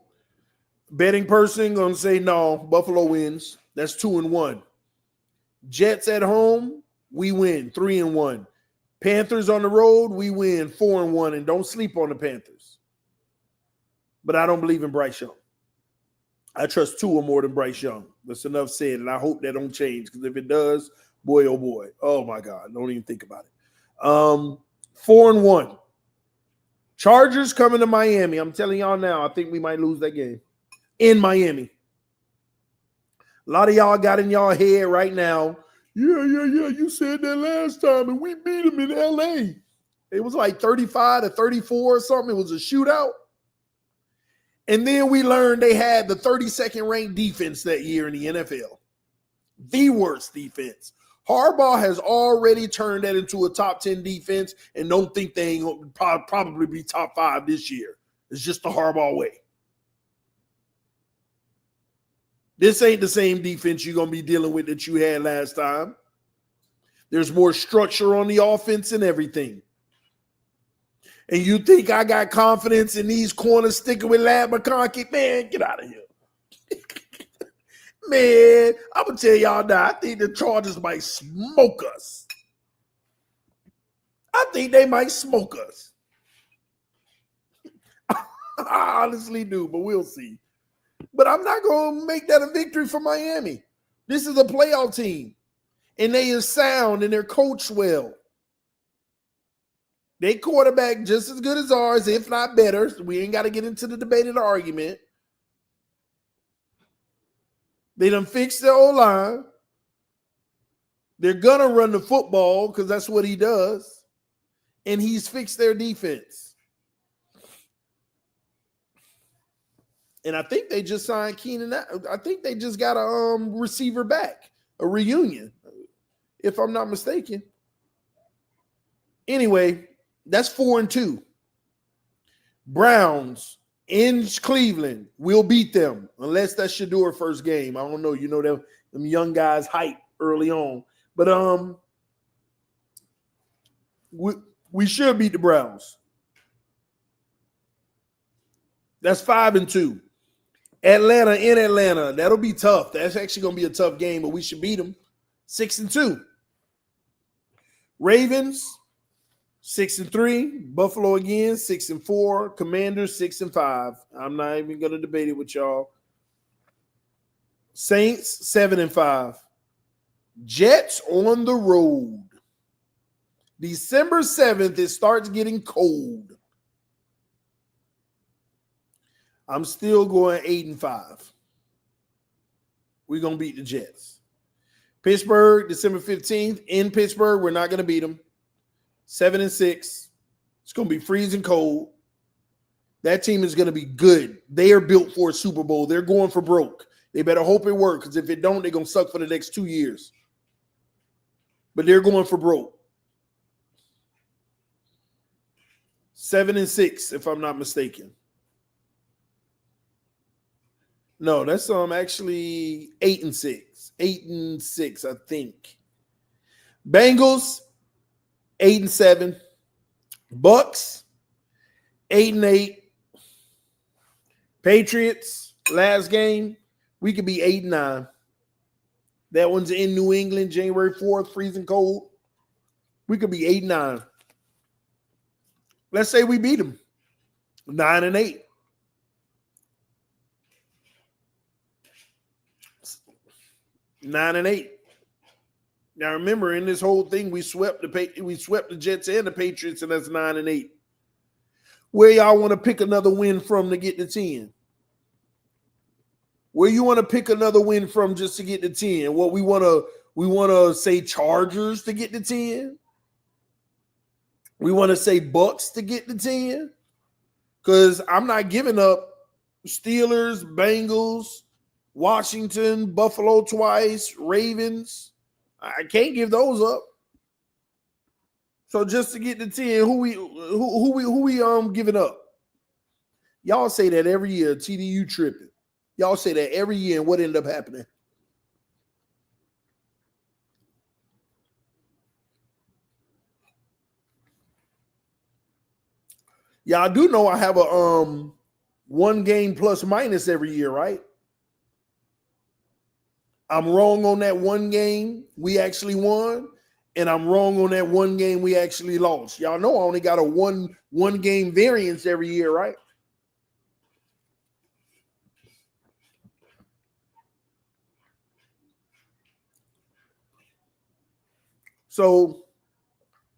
Betting person gonna say no. Buffalo wins. That's 2-1. Jets at home, we win 3-1. Panthers on the road, we win 4-1. And don't sleep on the Panthers. But I don't believe in Bryce Young. I trust Tua more than Bryce Young. That's enough said, and I hope that don't change, because if it does, boy, oh boy. Oh my God. Don't even think about it. 4-1. Chargers coming to Miami. I'm telling y'all now, I think we might lose that game in Miami. A lot of y'all got in y'all head right now. Yeah. You said that last time, and we beat them in LA. It was like 35-34 or something. It was a shootout. And then we learned they had the 32nd ranked defense that year in the NFL. The worst defense. Harbaugh has already turned that into a top 10 defense, and don't think they ain't going to probably be top 5 this year. It's just the Harbaugh way. This ain't the same defense you're going to be dealing with that you had last time. There's more structure on the offense and everything. And you think I got confidence in these corners sticking with Lad McConkey? Man, get out of here. Man, I'm going to tell y'all now, I think the Chargers might smoke us. I think they might smoke us. I honestly do, but we'll see. But I'm not going to make that a victory for Miami. This is a playoff team. And they is sound and they're coached well. They quarterback just as good as ours, if not better. So we ain't got to get into the debate or the argument. They done fixed their O-line. They're going to run the football because that's what he does. And he's fixed their defense. And I think they just signed Keenan. I think they just got a receiver back, a reunion, if I'm not mistaken. Anyway, that's 4-2. Browns in Cleveland, we'll beat them unless that's Shador first game. I don't know. You know them young guys hype early on, but we should beat the Browns. That's 5-2. Atlanta in Atlanta, that'll be tough. That's actually going to be a tough game, but we should beat them. 6-2. Ravens 6-3. Buffalo again 6-4. Commanders 6-5. I'm not even going to debate it with y'all. Saints 7-5. Jets on the road. December 7th, it starts getting cold. I'm still going 8-5. We're going to beat the Jets. Pittsburgh, December 15th. In Pittsburgh, we're not going to beat them. 7-6. It's going to be freezing cold. That team is going to be good. They are built for a Super Bowl. They're going for broke. They better hope it works, because if it don't, they're going to suck for the next 2 years. But they're going for broke. 7-6, if I'm not mistaken. No, that's actually 8-6. 8-6, I think. Bengals 8-7. Bucks 8-8. Patriots last game, we could be 8-9. That one's in New England, January 4th, freezing cold. We could be 8-9. Let's say we beat them 9-8. 9-8. Now remember, in this whole thing, we swept the Jets and the Patriots, and that's 9-8. Where y'all want to pick another win from to get to 10? Where you want to pick another win from just to get to 10? What we want to say Chargers to get to 10? We want to say Bucks to get to 10? Because I'm not giving up Steelers, Bengals, Washington, Buffalo twice, Ravens. I can't give those up. So just to get to 10, who we giving up? Y'all say that every year. TDU tripping. Y'all say that every year, and what ended up happening? Y'all do know I have a one game plus minus every year, right? I'm wrong on that one game we actually won, and I'm wrong on that one game we actually lost. Y'all know I only got a one game variance every year, right? So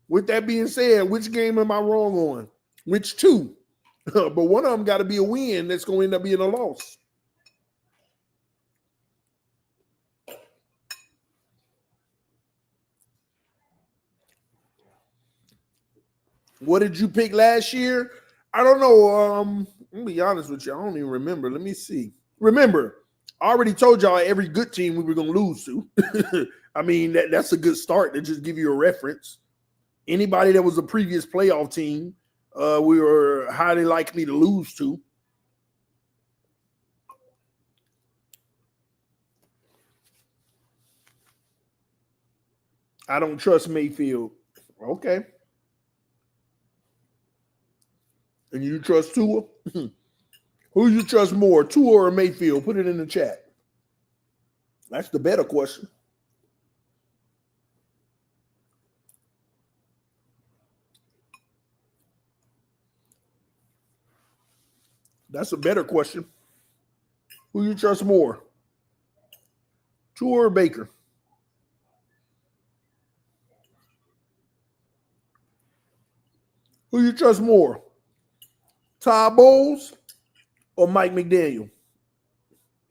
with that being said, which game am I wrong on? Which two? But one of them got to be a win that's going to end up being a loss. What did you pick last year? I don't know. Let me be honest with you. I don't even remember. Let me see. Remember, I already told y'all every good team we were going to lose to. I mean, that's a good start to just give you a reference. Anybody that was a previous playoff team, we were highly likely to lose to. I don't trust Mayfield. Okay. And you trust Tua? Who you trust more, Tua or Mayfield? Put it in the chat. That's the better question. That's a better question. Who you trust more, Tua or Baker? Who you trust more, Todd Bowles or Mike McDaniel?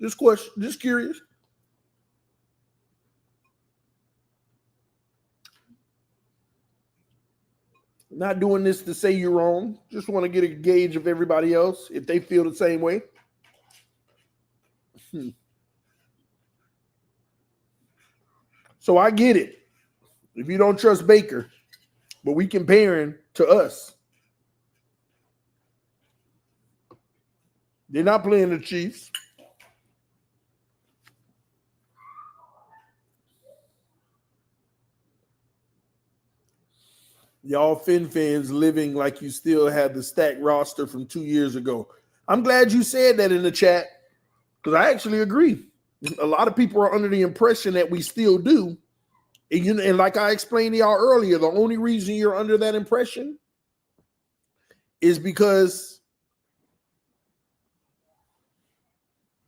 Just question, just curious. Not doing this to say you're wrong. Just want to get a gauge of everybody else if they feel the same way. So I get it. If you don't trust Baker, but we comparing to us. They're not playing the Chiefs. Y'all Fin fans living like you still have the stacked roster from 2 years ago. I'm glad you said that in the chat because I actually agree. A lot of people are under the impression that we still do. And like I explained to y'all earlier, the only reason you're under that impression is because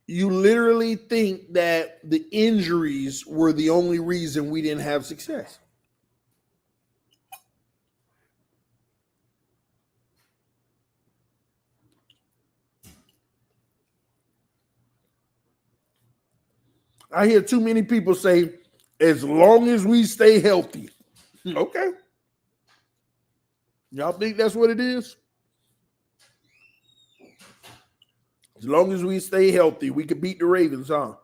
you literally think that the injuries were the only reason we didn't have success. I hear too many people say, as long as we stay healthy. Okay. Y'all think that's what it is? As long as we stay healthy, we can beat the Ravens, huh?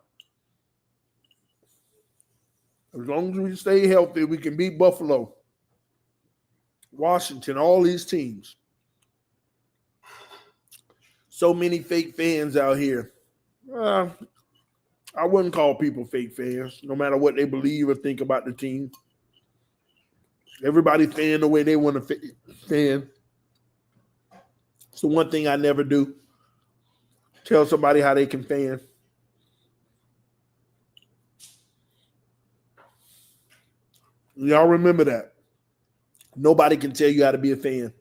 As long as we stay healthy, we can beat Buffalo, Washington, all these teams. So many fake fans out here. I wouldn't call people fake fans, no matter what they believe or think about the team. Everybody fan the way they want to fan. It's the one thing I never do. Tell somebody how they can fan. Y'all remember that. Nobody can tell you how to be a fan.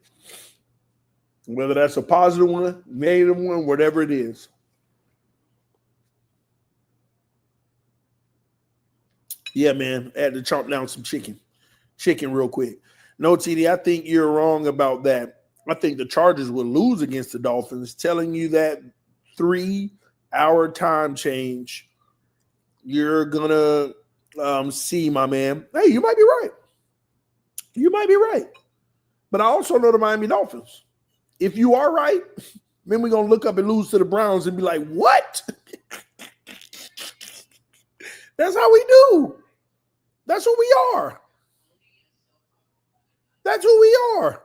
Whether that's a positive one, negative one, whatever it is. Yeah, man. I had to chomp down some chicken real quick. No, TD, I think you're wrong about that. I think the Chargers will lose against the Dolphins. Telling you that 3-hour time change, you're going to see, my man. Hey, you might be right. You might be right. But I also know the Miami Dolphins. If you are right, then we're going to look up and lose to the Browns and be like, what? That's how we do. That's who we are. That's who we are.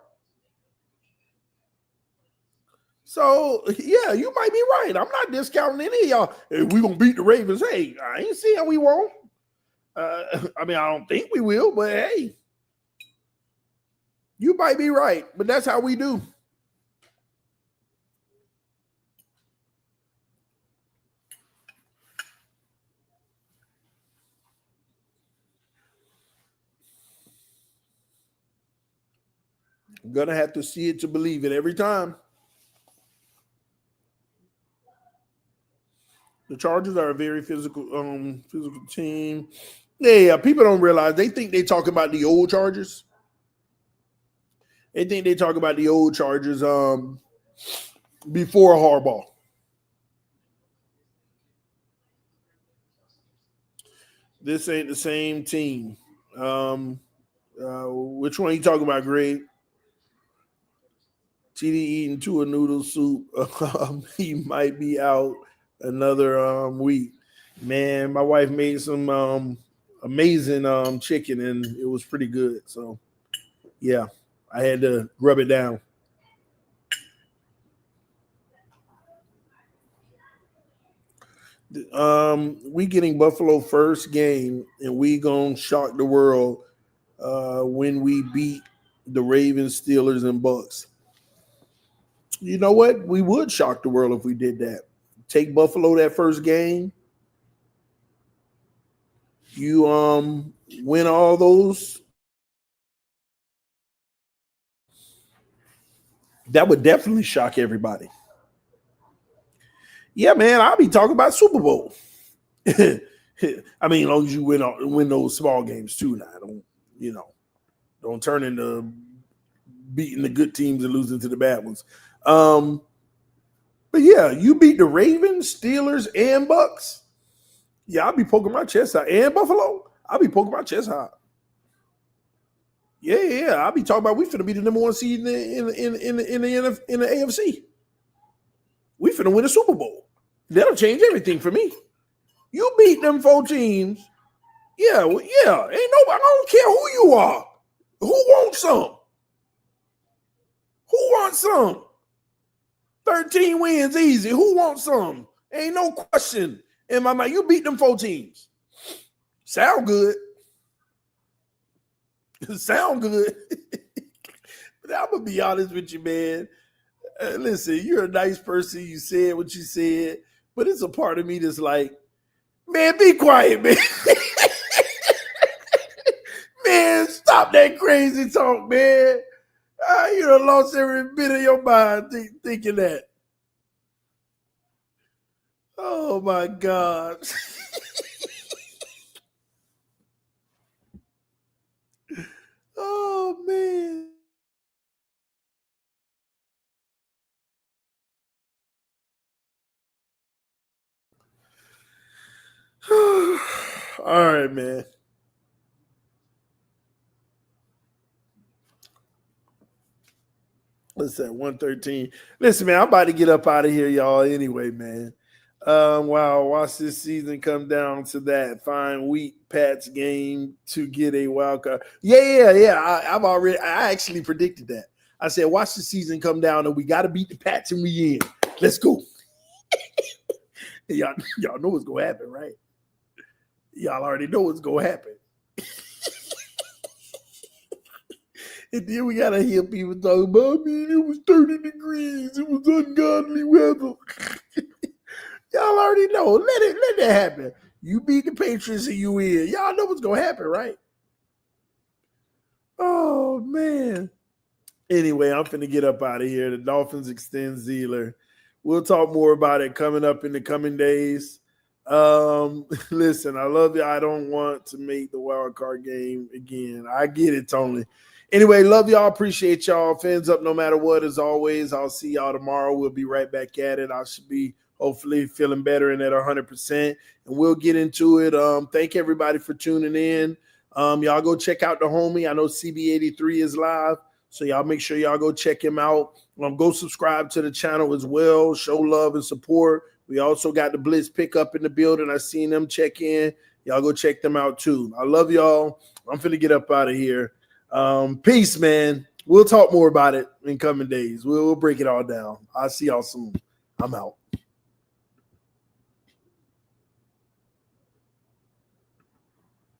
So, yeah, you might be right. I'm not discounting any of y'all. Hey, we're going to beat the Ravens. Hey, I ain't saying we won't. I mean, I don't think we will, but hey, you might be right. But that's how we do. I'm gonna have to see it to believe it every time. The Chargers are a very physical team. Yeah, people don't realize they think they talk about the old Chargers. They think they talk about the old Chargers before Harbaugh. This ain't the same team. Which one are you talking about, Greg? TD eating Tua noodle soup. He might be out another week. Man, my wife made some amazing chicken, and it was pretty good. So, yeah, I had to rub it down. We getting Buffalo first game, and we gonna shock the world when we beat the Ravens, Steelers, and Bucks. You know what? We would shock the world if we did that. Take Buffalo that first game. You win all those. That would definitely shock everybody. Yeah, man, I'll be talking about Super Bowl. I mean, as long as you win those small games too. Now, don't turn into beating the good teams and losing to the bad ones. But yeah, you beat the Ravens, Steelers, and Bucks. Yeah, I'll be poking my chest out. And Buffalo, I'll be poking my chest out. Yeah. I'll be talking about we finna be the number one seed in the AFC. We finna win a Super Bowl. That'll change everything for me. You beat them 4 teams. Yeah. Ain't nobody. I don't care who you are. Who wants some? Who wants some? 13 wins easy. Who wants some? Ain't no question in my mind. You beat them 4 teams. Sound good. Sound good. But I'm going to be honest with you, man. Listen, you're a nice person. You said what you said. But it's a part of me that's like, man, be quiet, man. Man, stop that crazy talk, man. You done lost every bit of your mind thinking that. Oh, my God. Oh, man. All right, man. What's that? 113. Listen, man, I'm about to get up out of here, y'all. Anyway, man. Wow, watch this season come down to that fine week Pats game to get a wild card. Yeah. I actually predicted that. I said, watch the season come down and we got to beat the Pats and we in. Let's go. y'all know what's gonna happen, right? Y'all already know what's gonna happen. And then we gotta hear people talking about, man, it was 30 degrees, it was ungodly weather. Y'all already know. Let that happen. You beat the Patriots and you in. Y'all know what's gonna happen, right? Oh man. Anyway, I'm finna get up out of here. The Dolphins extend Sieler. We'll talk more about it coming up in the coming days. Listen, I love you. I don't want to make the wild card game again. I get it, Tony. Anyway, love y'all. Appreciate y'all. Fans up no matter what, as always. I'll see y'all tomorrow. We'll be right back at it. I should be hopefully feeling better and at 100%. And we'll get into it. Thank everybody for tuning in. Y'all go check out the homie. I know CB83 is live. So y'all make sure y'all go check him out. Go subscribe to the channel as well. Show love and support. We also got the Blitz pickup in the building. I seen them check in. Y'all go check them out too. I love y'all. I'm finna get up out of here. Peace, man. We'll talk more about it in coming days. We'll break it all down. I'll see y'all soon. I'm out.